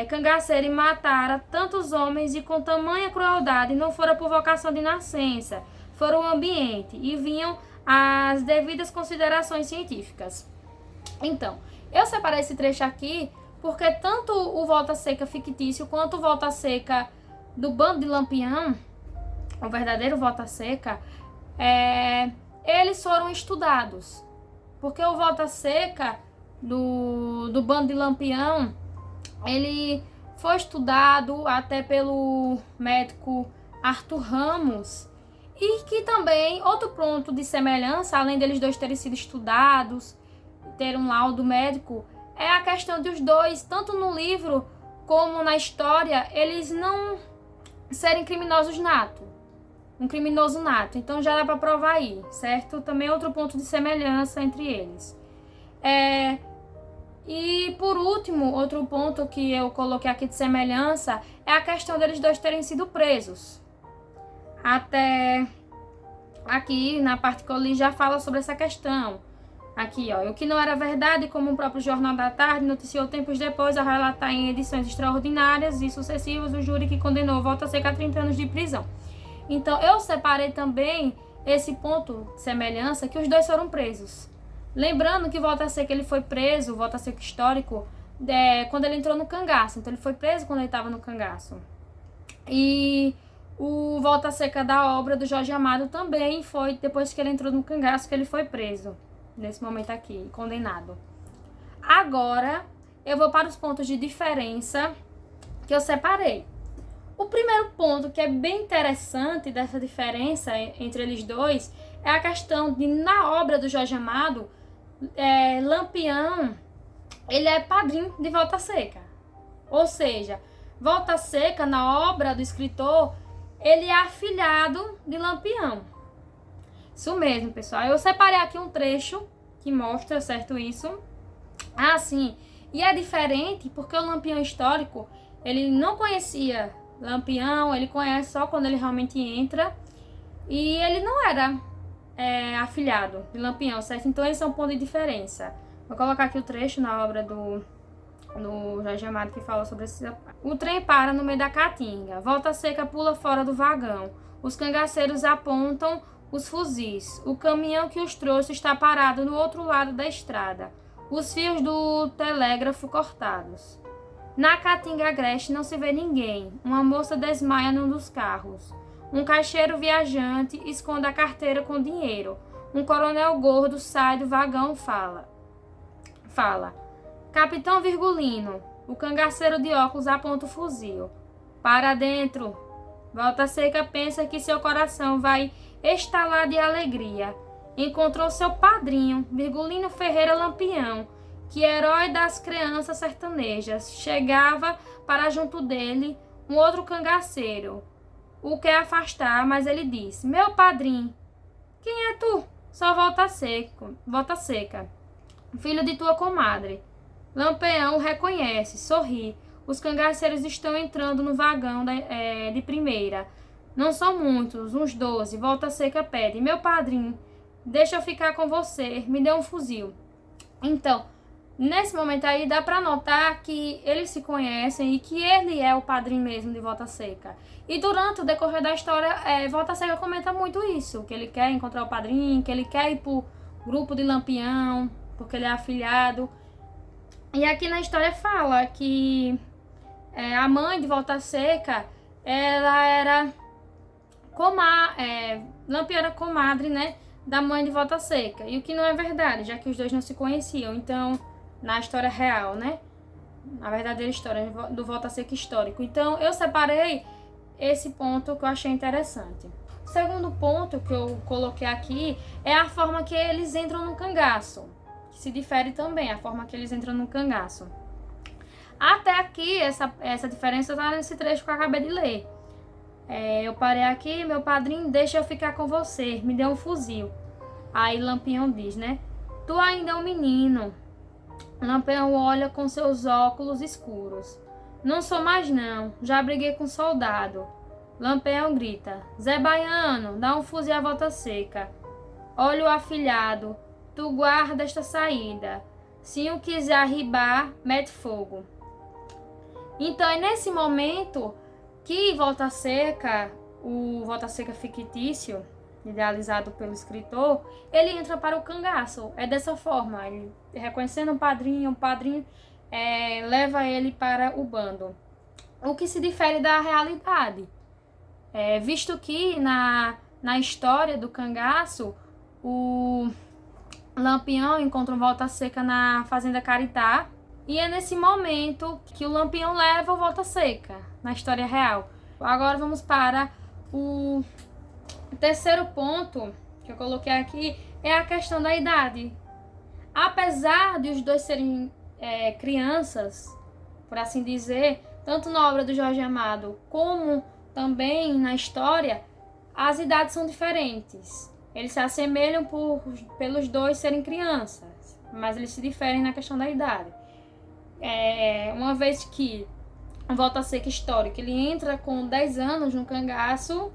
cangaceiro e matara tantos homens e com tamanha crueldade não fora por vocação de nascença, fora o ambiente e vinham as devidas considerações científicas. Então, eu separei esse trecho aqui porque tanto o Volta Seca fictício quanto o Volta Seca do bando de Lampião, o verdadeiro Volta Seca, eles foram estudados. Porque o Volta Seca do bando de Lampião, ele foi estudado até pelo médico Arthur Ramos, e que também, outro ponto de semelhança, além deles dois terem sido estudados, ter um laudo médico, é a questão de os dois, tanto no livro como na história, eles não serem criminosos nato. Um criminoso nato. Então já dá para provar aí, certo? Também outro ponto de semelhança entre eles. E por último, outro ponto que eu coloquei aqui de semelhança é a questão deles dois terem sido presos. Até aqui na parte que eu li já fala sobre essa questão. Aqui, ó, o que não era verdade, como o próprio Jornal da Tarde noticiou tempos depois a relatar em edições extraordinárias e sucessivas o júri que condenou Volta Seca a 30 anos de prisão. Então, eu separei também esse ponto de semelhança, que os dois foram presos. Lembrando que Volta Seca ele foi preso, Volta Seca histórico, quando ele entrou no cangaço. Então, ele foi preso quando ele estava no cangaço. E o Volta Seca da obra do Jorge Amado também foi depois que ele entrou no cangaço que ele foi preso. Nesse momento aqui, condenado. Agora, eu vou para os pontos de diferença que eu separei. O primeiro ponto que é bem interessante dessa diferença entre eles dois é a questão de, na obra do Jorge Amado, Lampião, ele é padrinho de Volta Seca. Ou seja, Volta Seca, na obra do escritor, ele é afilhado de Lampião. Isso mesmo, pessoal. Eu separei aqui um trecho que mostra, certo, isso. Ah, sim. E é diferente porque o Lampião histórico, ele não conhecia Lampião, ele conhece só quando ele realmente entra. E ele não era afilhado de Lampião, certo? Então, esse é um ponto de diferença. Vou colocar aqui o trecho na obra do Jorge Amado que fala sobre esse. O trem para no meio da caatinga. Volta Seca pula fora do vagão. Os cangaceiros apontam os fuzis. O caminhão que os trouxe está parado no outro lado da estrada. Os fios do telégrafo cortados. Na caatinga agreste não se vê ninguém. Uma moça desmaia num dos carros. Um caixeiro viajante esconde a carteira com dinheiro. Um coronel gordo sai do vagão fala. Capitão Virgulino. O cangaceiro de óculos aponta o fuzil. Para dentro. Volta Seca pensa que seu coração vai estalar de alegria. Encontrou seu padrinho, Virgulino Ferreira Lampião, que herói das crianças sertanejas. Chegava para junto dele um outro cangaceiro. O quer afastar, mas ele disse: meu padrinho, quem é tu? Só Volta Seca, filho de tua comadre. Lampião reconhece, sorri. Os cangaceiros estão entrando no vagão de primeira. Não são muitos, uns 12. Volta Seca pede: meu padrinho, deixa eu ficar com você, me dê um fuzil. Então, nesse momento aí dá pra notar que eles se conhecem e que ele é o padrinho mesmo de Volta Seca. E durante o decorrer da história, Volta Seca comenta muito isso, que ele quer encontrar o padrinho, que ele quer ir pro grupo de Lampião, porque ele é afilhado. E aqui na história fala que a mãe de Volta Seca, ela era Lampião era comadre, né, da mãe de Volta Seca. E o que não é verdade, já que os dois não se conheciam. Então, na história real, né, a verdadeira história do Volta Seca histórico. Então, eu separei esse ponto que eu achei interessante. O segundo ponto que eu coloquei aqui é a forma que eles entram no cangaço, que se difere também, a forma que eles entram no cangaço. Até aqui, essa diferença está nesse trecho que eu acabei de ler. Eu parei aqui, meu padrinho, deixa eu ficar com você, me dê um fuzil. Aí Lampião diz, né? Tu ainda é um menino. Lampião olha com seus óculos escuros. Não sou mais não, já briguei com soldado. Lampião grita: Zé Baiano, dá um fuzil à Volta Seca. Olha o afilhado, tu guarda esta saída. Se o quiser arribar, mete fogo. Então é nesse momento que Volta Seca, o Volta Seca fictício, idealizado pelo escritor, ele entra para o cangaço. É dessa forma, ele reconhecendo o padrinho leva ele para o bando. O que se difere da realidade. Visto que na história do cangaço, o Lampião encontra um Volta Seca na Fazenda Caritá, e é nesse momento que o Lampião leva o Volta Seca, na história real. Agora vamos para o terceiro ponto que eu coloquei aqui, é a questão da idade. Apesar de os dois serem crianças, por assim dizer, tanto na obra do Jorge Amado como também na história, as idades são diferentes. Eles se assemelham pelos dois serem crianças, mas eles se diferem na questão da idade. Uma vez que o Volta Seca histórico ele entra com 10 anos no cangaço,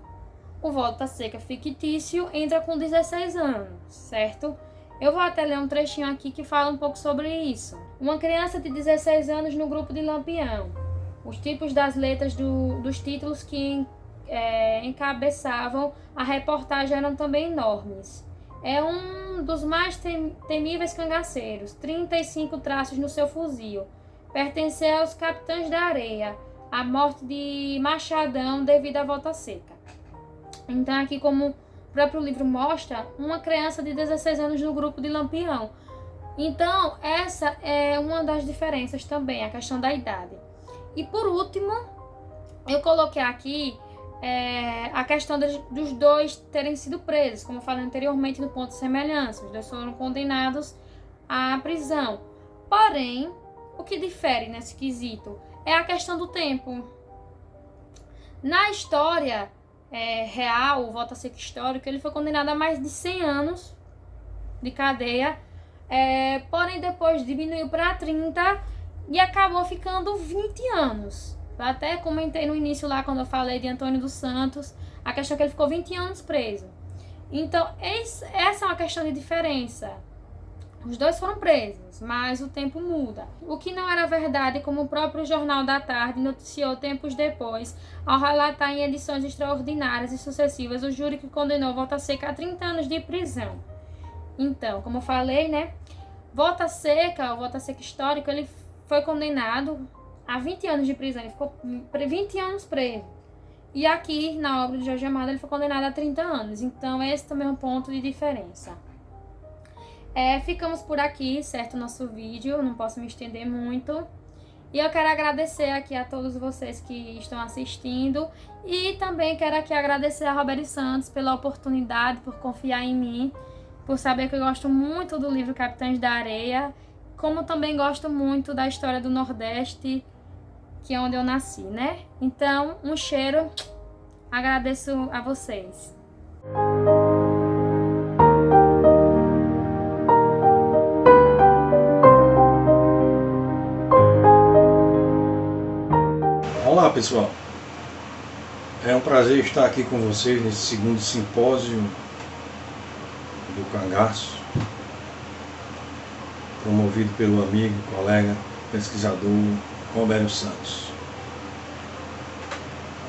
o Volta Seca fictício entra com 16 anos, certo? Eu vou até ler um trechinho aqui que fala um pouco sobre isso. Uma criança de 16 anos no grupo de Lampião. Os tipos das letras dos títulos que encabeçavam a reportagem eram também enormes. É um dos mais temíveis cangaceiros, 35 traços no seu fuzil. Pertenceu aos capitães da areia, a morte de Machadão devido à Volta Seca. Então aqui, como o próprio livro mostra, uma criança de 16 anos no grupo de Lampião. Então essa é uma das diferenças também, a questão da idade. E por último, eu coloquei aqui a questão dos dois terem sido presos, como eu falei anteriormente no ponto de semelhança. Os dois foram condenados à prisão. Porém, o que difere nesse quesito é a questão do tempo. Na história real, o Volta Seca histórico, ele foi condenado a mais de 100 anos de cadeia, porém depois diminuiu para 30 e acabou ficando 20 anos. Eu até comentei no início lá, quando eu falei de Antônio dos Santos, a questão que ele ficou 20 anos preso. Então, essa é uma questão de diferença. Os dois foram presos, mas o tempo muda. O que não era verdade, como o próprio Jornal da Tarde noticiou tempos depois, ao relatar em edições extraordinárias e sucessivas o júri que condenou Volta Seca a 30 anos de prisão. Então, como eu falei, né? Volta Seca, o Volta Seca histórico, ele foi condenado a 20 anos de prisão. Ele ficou 20 anos preso. E aqui, na obra de Jorge Amado, ele foi condenado a 30 anos. Então, esse também é um ponto de diferença. Ficamos por aqui, certo? Nosso vídeo, não posso me estender muito. E eu quero agradecer aqui a todos vocês que estão assistindo. E também quero aqui agradecer a Roberto Santos pela oportunidade, por confiar em mim, por saber que eu gosto muito do livro Capitães da Areia, como também gosto muito da história do Nordeste, que é onde eu nasci, né? Então, um cheiro, agradeço a vocês. Olá pessoal, é um prazer estar aqui com vocês nesse segundo simpósio do Cangaço, promovido pelo amigo, colega, pesquisador Roberto Santos.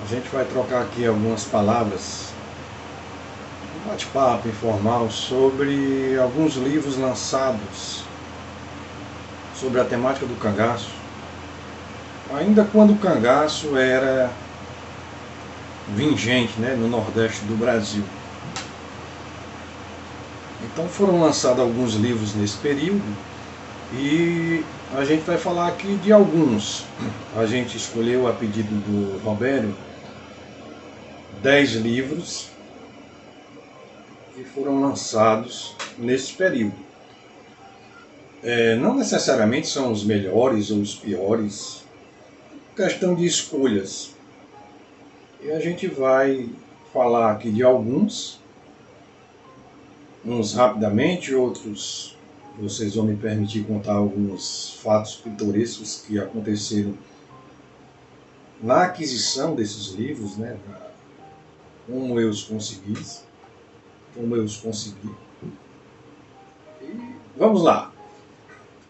A gente vai trocar aqui algumas palavras, um bate-papo informal sobre alguns livros lançados sobre a temática do cangaço, ainda quando o cangaço era vigente, né, no Nordeste do Brasil. Então foram lançados alguns livros nesse período e a gente vai falar aqui de alguns. A gente escolheu, a pedido do Roberto, 10 livros que foram lançados nesse período. Não necessariamente são os melhores ou os piores, questão de escolhas. E a gente vai falar aqui de alguns, uns rapidamente, outros vocês vão me permitir contar alguns fatos pitorescos que aconteceram na aquisição desses livros, né? Como eu os consegui. E vamos lá.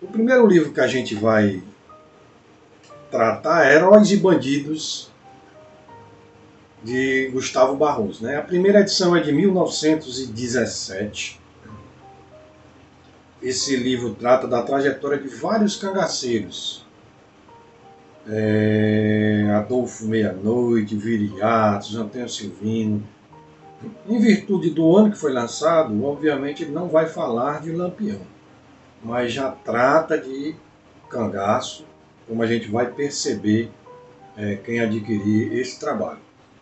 O primeiro livro que a gente vai tratar é Heróis e Bandidos, de Gustavo Barroso, né? A primeira edição é de 1917. Esse livro trata da trajetória de vários cangaceiros. Adolfo Meia-Noite, Viriatos, Antônio Silvino. Em virtude do ano que foi lançado, obviamente ele não vai falar de Lampião, mas já trata de cangaço, como a gente vai perceber quem adquirir esse trabalho.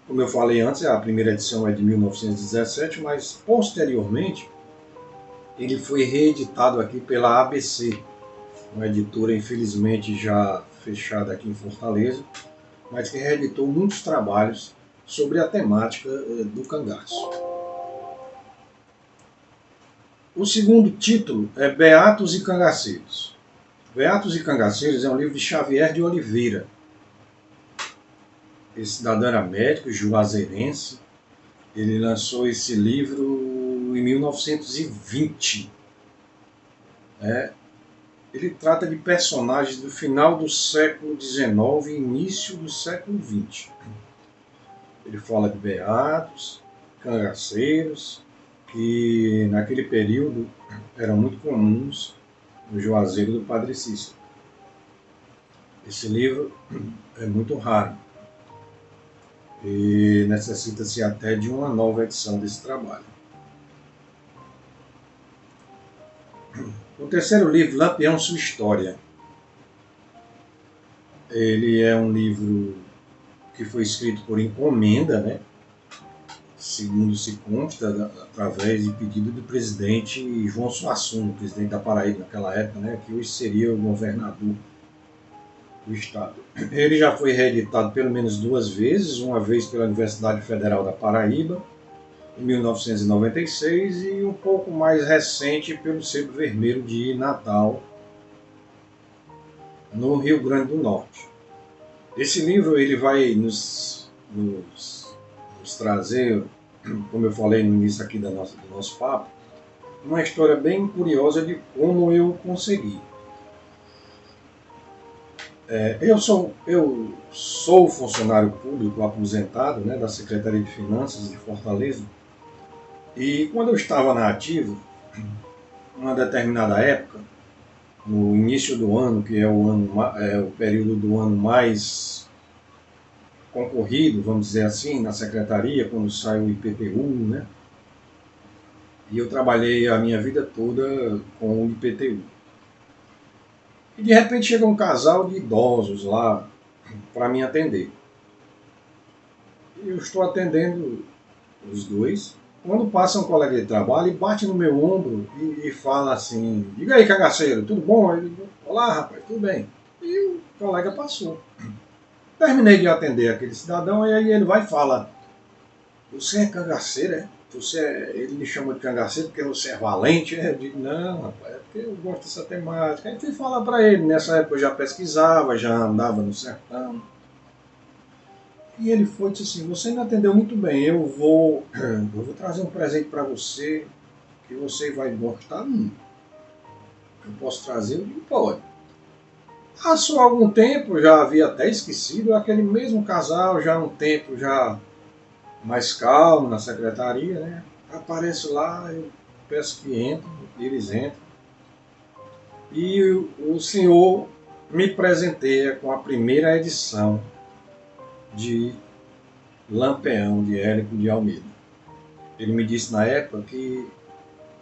Como eu falei antes, a primeira edição é de 1917, mas posteriormente ele foi reeditado aqui pela ABC, uma editora infelizmente já fechada aqui em Fortaleza, mas que reeditou muitos trabalhos sobre a temática do cangaço. O segundo título é Beatos e Cangaceiros. Beatos e Cangaceiros é um livro de Xavier de Oliveira. Esse cidadão era médico, juazeirense. Ele lançou esse livro em 1920. Ele trata de personagens do final do século XIX e início do século XX. Ele fala de beatos, cangaceiros, que naquele período eram muito comuns no Juazeiro do Padre Cícero. Esse livro é muito raro e necessita-se até de uma nova edição desse trabalho. O terceiro livro, Lampião, Sua História. Ele é um livro que foi escrito por encomenda, né? Segundo se consta, através de pedido do presidente João Suassuna, presidente da Paraíba naquela época, né? Que hoje seria o governador do estado. Ele já foi reeditado pelo menos 2 vezes, uma vez pela Universidade Federal da Paraíba, em 1996, e um pouco mais recente pelo Sebo Vermelho de Natal, no Rio Grande do Norte. Esse livro ele vai nos trazer, como eu falei no início aqui do nosso papo, uma história bem curiosa de como eu consegui. Eu sou funcionário público aposentado, né, da Secretaria de Finanças de Fortaleza, e quando eu estava na ativa, uma determinada época, no início do ano, que é o período do ano mais concorrido, vamos dizer assim, na secretaria, quando sai o IPTU, né? E eu trabalhei a minha vida toda com o IPTU. E de repente chega um casal de idosos lá para me atender. E eu estou atendendo os dois, quando passa um colega de trabalho e bate no meu ombro e fala assim: diga aí, cagaceiro, tudo bom? Eu digo: olá, rapaz, tudo bem. E o colega passou. Terminei de atender aquele cidadão e aí ele vai e fala: você é cangaceiro, é? Ele me chama de cangaceiro porque você é valente? Eu digo: não, rapaz, é porque eu gosto dessa temática. Aí fui falar para ele, nessa época eu já pesquisava, já andava no sertão. E ele foi e disse assim, você me atendeu muito bem, eu vou trazer um presente para você, que você vai gostar muito. Eu posso trazer? Eu digo, pode. Passou algum tempo, já havia até esquecido, aquele mesmo casal, já um tempo já mais calmo na secretaria, né? Apareço lá, eu peço que entrem, eles entram. E o senhor me presenteia com a primeira edição de Lampião, de Érico de Almeida. Ele me disse na época que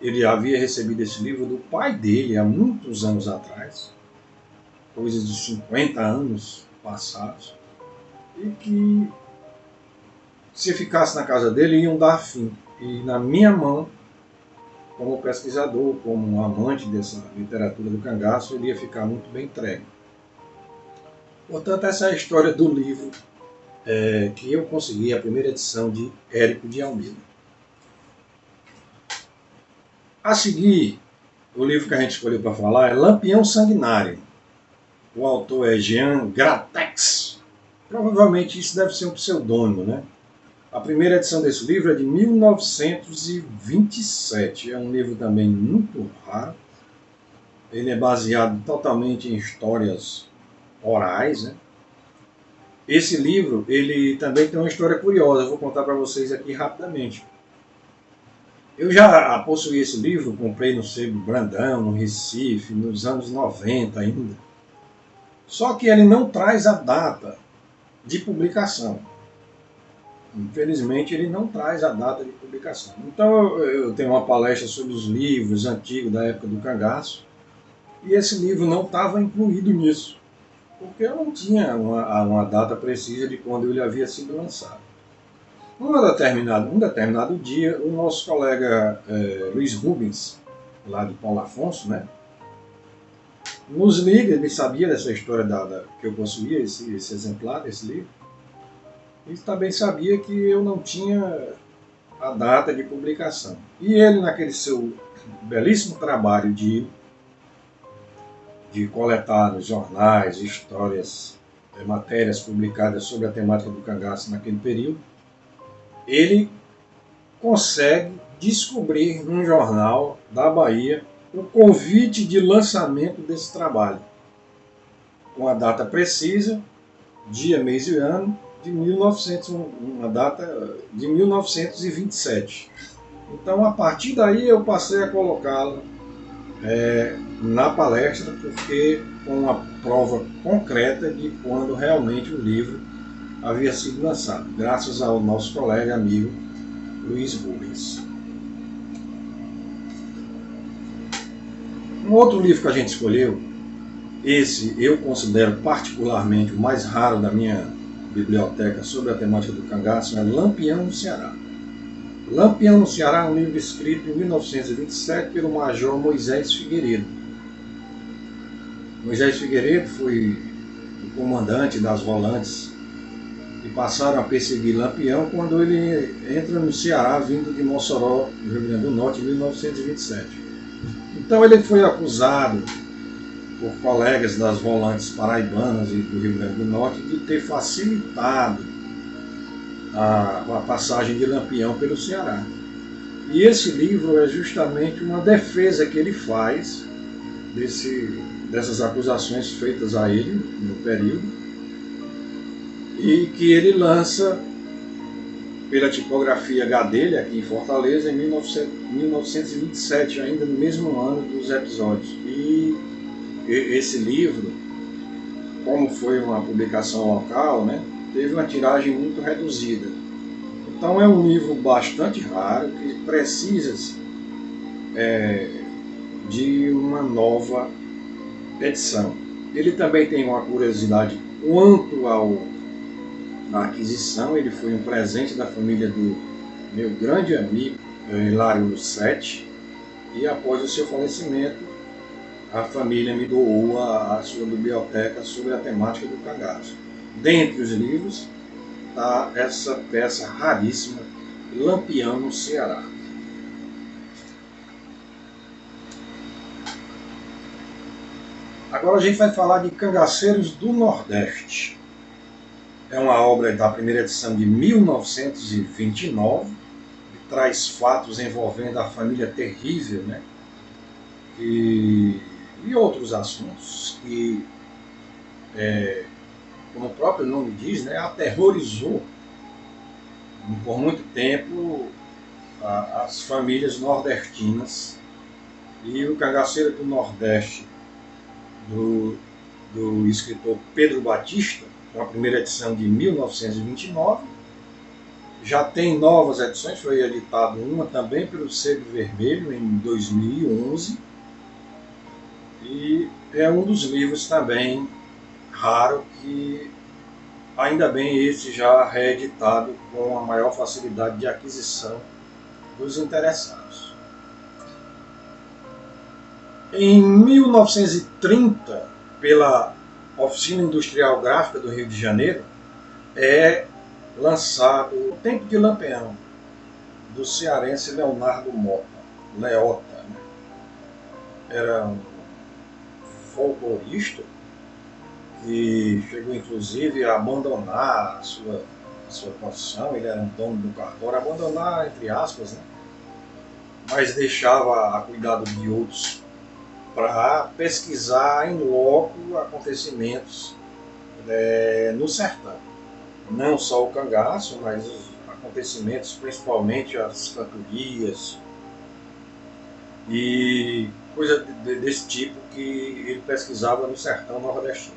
ele havia recebido esse livro do pai dele há muitos anos atrás, coisas de 50 anos passados, e que se ficasse na casa dele iam dar fim. E na minha mão, como pesquisador, como amante dessa literatura do cangaço, ele ia ficar muito bem entregue. Portanto, essa é a história do livro que eu consegui, a primeira edição de Érico de Almeida. A seguir, o livro que a gente escolheu para falar é Lampião Sanguinário. O autor é Jean Gratex. Provavelmente isso deve ser um pseudônimo, né? A primeira edição desse livro é de 1927. É um livro também muito raro. Ele é baseado totalmente em histórias orais, né? Esse livro, ele também tem uma história curiosa. Eu vou contar para vocês aqui rapidamente. Eu já possuí esse livro, comprei no Sebo Brandão, no Recife, nos anos 90 ainda. Só que ele não traz a data de publicação. Infelizmente, ele não traz a data de publicação. Então, eu tenho uma palestra sobre os livros antigos da época do cangaço, e esse livro não estava incluído nisso, porque eu não tinha uma data precisa de quando ele havia sido lançado. Um determinado dia, o nosso colega Luiz Rubens, lá de Paulo Afonso, né, nos liga. Ele sabia dessa história que eu possuía, esse exemplar desse livro, e também sabia que eu não tinha a data de publicação. E ele, naquele seu belíssimo trabalho de coletar nos jornais histórias, matérias publicadas sobre a temática do cangaço naquele período, ele consegue descobrir num jornal da Bahia o convite de lançamento desse trabalho, com a data precisa, dia, mês e ano, de uma data de 1927. Então, a partir daí, eu passei a colocá-la na palestra, porque com uma prova concreta de quando realmente o livro havia sido lançado, graças ao nosso colega e amigo Luiz Rubens. Um outro livro que a gente escolheu, esse eu considero particularmente o mais raro da minha biblioteca sobre a temática do cangaço, é Lampião no Ceará. Lampião no Ceará é um livro escrito em 1927 pelo Major Moisés Figueiredo. Moisés Figueiredo foi o comandante das volantes e passaram a perseguir Lampião quando ele entra no Ceará, vindo de Mossoró, no Rio Grande do Norte, em 1927. Então ele foi acusado por colegas das volantes paraibanas e do Rio Grande do Norte de ter facilitado a passagem de Lampião pelo Ceará. E esse livro é justamente uma defesa que ele faz dessas acusações feitas a ele no período, e que ele lança pela tipografia Gadelha, aqui em Fortaleza, em 1927, ainda no mesmo ano dos episódios. E esse livro, como foi uma publicação local, né, teve uma tiragem muito reduzida. Então é um livro bastante raro, que precisa de uma nova edição. Ele também tem uma curiosidade quanto à aquisição. Ele foi um presente da família do meu grande amigo Hilário Lucete, e após o seu falecimento a família me doou a sua biblioteca sobre a temática do cangaço. Dentre os livros está essa peça raríssima, Lampião no Ceará. Agora a gente vai falar de Cangaceiros do Nordeste. É uma obra da primeira edição de 1929, que traz fatos envolvendo a família terrível, né? E outros assuntos que, como o próprio nome diz, né, aterrorizou por muito tempo as famílias nordestinas. E o Cangaceiro do Nordeste, do escritor Pedro Batista, com a primeira edição de 1929, já tem novas edições, foi editado uma também pelo Sebo Vermelho em 2011, e é um dos livros também raro que, ainda bem, esse já reeditado com a maior facilidade de aquisição dos interessados. Em 1930, pela Oficina Industrial Gráfica do Rio de Janeiro, é lançado O Tempo de Lampião, do cearense Leonardo Mota, Leota. Né? Era um folclorista que chegou inclusive a abandonar a sua profissão. Ele era um dono do cartório, abandonar entre aspas, né? Mas deixava a cuidado de outros para pesquisar em loco acontecimentos no sertão. Não só o cangaço, mas os acontecimentos, principalmente as cantorias e coisa desse tipo que ele pesquisava no sertão nordestino.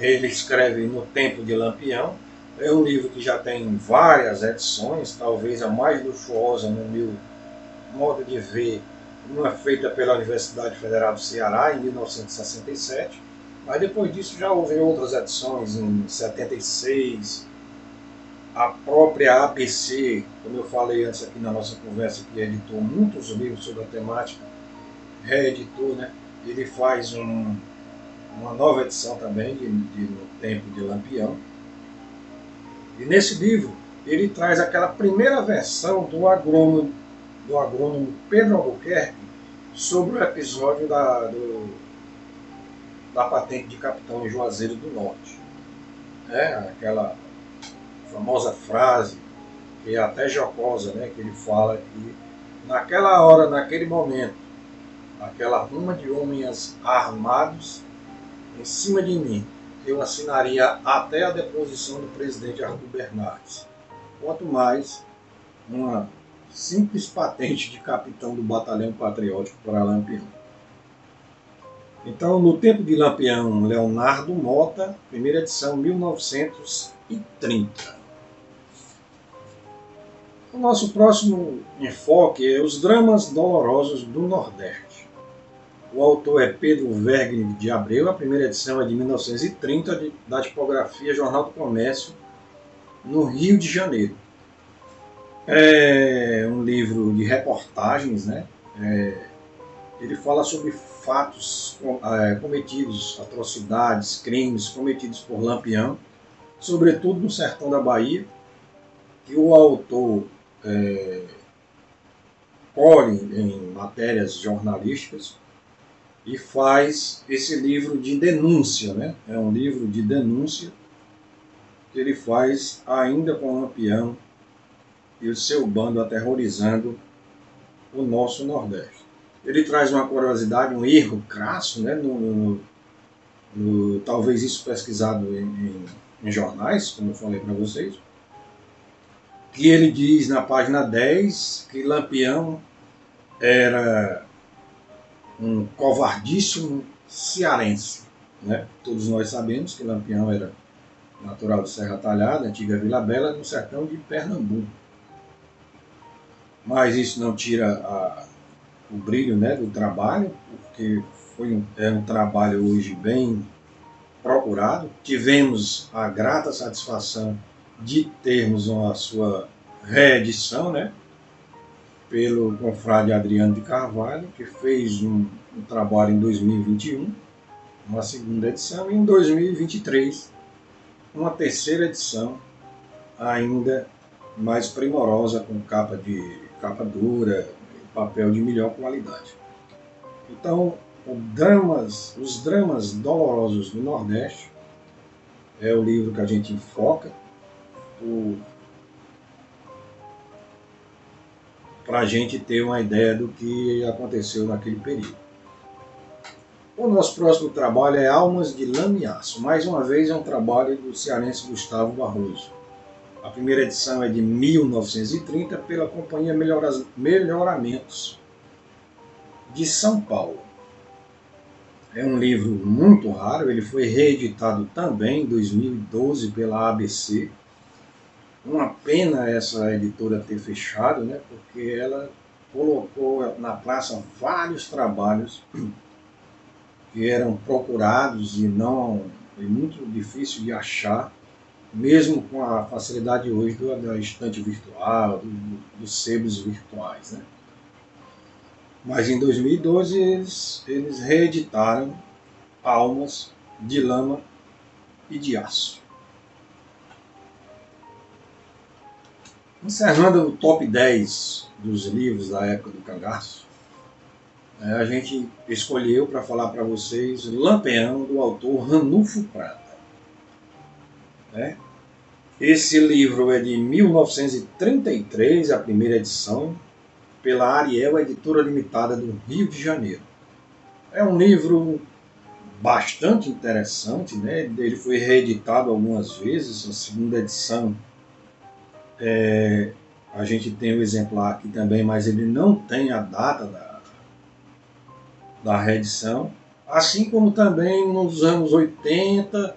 Ele escreve No Tempo de Lampião, é um livro que já tem várias edições, talvez a mais luxuosa no meu modo de ver, uma feita pela Universidade Federal do Ceará em 1967, mas depois disso já houve outras edições em 76, a própria ABC, como eu falei antes aqui na nossa conversa, que editou muitos livros sobre a temática, reeditou, né? Ele faz uma nova edição também No Tempo de Lampião, e nesse livro ele traz aquela primeira versão do agrônomo Pedro Albuquerque sobre o episódio da patente de capitão em Juazeiro do Norte. Aquela famosa frase, que é até jocosa, né, que ele fala que naquela hora, naquele momento, aquela ruma de homens armados em cima de mim, eu assinaria até a deposição do presidente Arthur Bernardes. Quanto mais uma simples patente de capitão do Batalhão Patriótico para Lampião. Então, No Tempo de Lampião, Leonardo Mota, primeira edição, 1930. O nosso próximo enfoque é os dramas dolorosos do Nordeste. O autor é Pedro Vergne de Abreu, a primeira edição é de 1930, da tipografia Jornal do Comércio, no Rio de Janeiro. É um livro de reportagens, né? Ele fala sobre fatos cometidos, atrocidades, crimes cometidos por Lampião, sobretudo no sertão da Bahia, que o autor colhe em matérias jornalísticas e faz esse livro de denúncia, né? É um livro de denúncia que ele faz ainda com Lampião e o seu bando aterrorizando o nosso Nordeste. Ele traz uma curiosidade, um erro crasso, né, talvez isso pesquisado em jornais, como eu falei para vocês, que ele diz na página 10 que Lampião era um covardíssimo cearense. Né? Todos nós sabemos que Lampião era natural de Serra Talhada, antiga Vila Bela, no sertão de Pernambuco. Mas isso não tira o brilho, né, do trabalho, porque é um trabalho hoje bem procurado. Tivemos a grata satisfação de termos a sua reedição, né, pelo confrade Adriano de Carvalho, que fez um trabalho em 2021, uma segunda edição, e em 2023, uma terceira edição, ainda mais primorosa, com capa dura, papel de melhor qualidade. Então, os dramas dolorosos do Nordeste é o livro que a gente enfoca para a gente ter uma ideia do que aconteceu naquele período. O nosso próximo trabalho é Almas de Lama e Aço. Mais uma vez é um trabalho do cearense Gustavo Barroso. A primeira edição é de 1930 pela Companhia Melhoramentos de São Paulo. É um livro muito raro, ele foi reeditado também em 2012 pela ABC. Uma pena essa editora ter fechado, né, porque ela colocou na praça vários trabalhos que eram procurados e muito difícil de achar, mesmo com a facilidade hoje da estante virtual, dos sebos virtuais, né? Mas em 2012 eles reeditaram Almas de Lama e de Aço. Encerrando o top 10 dos livros da época do cangaço, a gente escolheu para falar para vocês Lampião, do autor Ranulfo Prata. Esse livro é de 1933, a primeira edição, pela Ariel Editora Limitada do Rio de Janeiro. É um livro bastante interessante, né? Ele foi reeditado algumas vezes, a segunda edição a gente tem o exemplar aqui também, mas ele não tem a data da reedição. Assim como também nos anos 80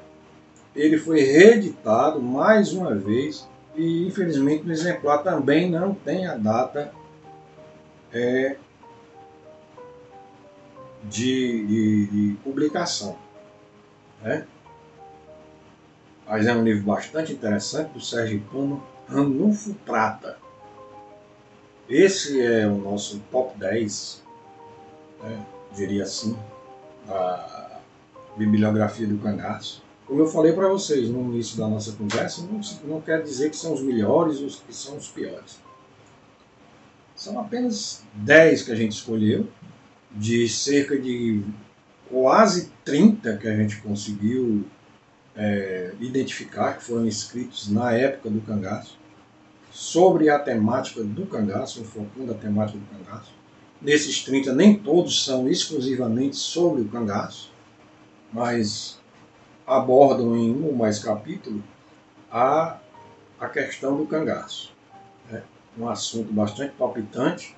ele foi reeditado mais uma vez e infelizmente no exemplar também não tem a data de publicação, né? Mas é um livro bastante interessante do Sérgio Puma, Ranulfo Prata. Esse é o nosso top 10, né, diria assim, da bibliografia do cangaço. Como eu falei para vocês no início da nossa conversa, não quer dizer que são os melhores ou que são os piores. São apenas 10 que a gente escolheu, de cerca de quase 30 que a gente conseguiu identificar, que foram escritos na época do cangaço, sobre a temática do cangaço, enfocando a temática do cangaço. Nesses 30, nem todos são exclusivamente sobre o cangaço, mas abordam em um ou mais capítulos a questão do cangaço. Um assunto bastante palpitante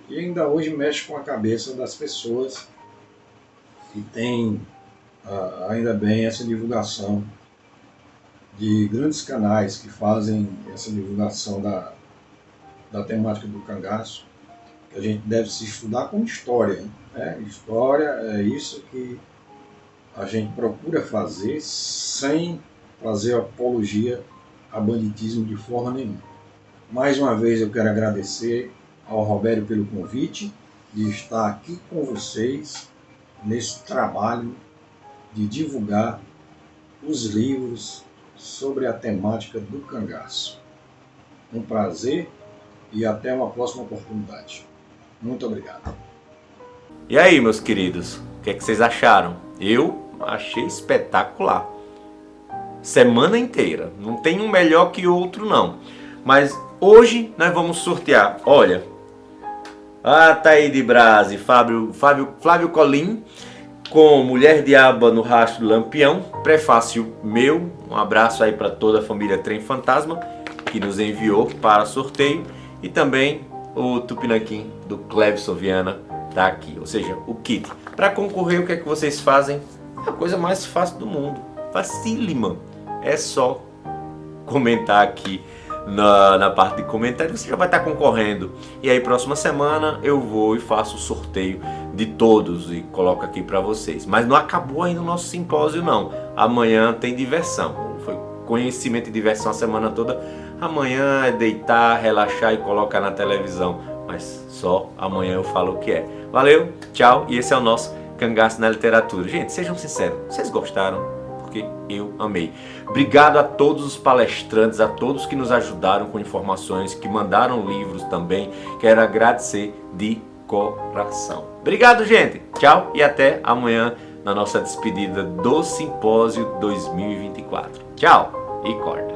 e ainda hoje mexe com a cabeça das pessoas e tem, ainda bem, essa divulgação de grandes canais que fazem essa divulgação da temática do cangaço, que a gente deve se estudar com história, né? História é isso que a gente procura fazer sem fazer apologia a banditismo de forma nenhuma. Mais uma vez eu quero agradecer ao Robério pelo convite de estar aqui com vocês nesse trabalho de divulgar os livros sobre a temática do cangaço. Um prazer e até uma próxima oportunidade. Muito obrigado. E aí, meus queridos, o que é que vocês acharam? Eu achei espetacular. Semana inteira, não tem um melhor que o outro não. Mas hoje nós vamos sortear, olha, Ataíde Brasi, Flávio Colim, com Mulher Diaba no Rastro do Lampião, prefácio meu, um abraço aí para toda a família Trem Fantasma, que nos enviou para sorteio, e também o Tupinanquim do Clevson Viana, tá aqui, ou seja, o kit. Para concorrer, o que é que vocês fazem? É a coisa mais fácil do mundo, facílima, é só comentar aqui na parte de comentários, você já vai estar concorrendo. E aí próxima semana eu vou e faço o sorteio de todos e coloco aqui para vocês. Mas não acabou ainda o nosso simpósio não. Amanhã tem diversão. Foi conhecimento e diversão a semana toda. Amanhã é deitar, relaxar e colocar na televisão. Mas só amanhã eu falo o que é. Valeu, tchau. E esse é o nosso Cangaço na Literatura. Gente, sejam sinceros, vocês gostaram? Porque eu amei. Obrigado a todos os palestrantes, a todos que nos ajudaram com informações, que mandaram livros também. Quero agradecer de coração. Obrigado, gente. Tchau e até amanhã na nossa despedida do Simpósio 2024. Tchau e corta!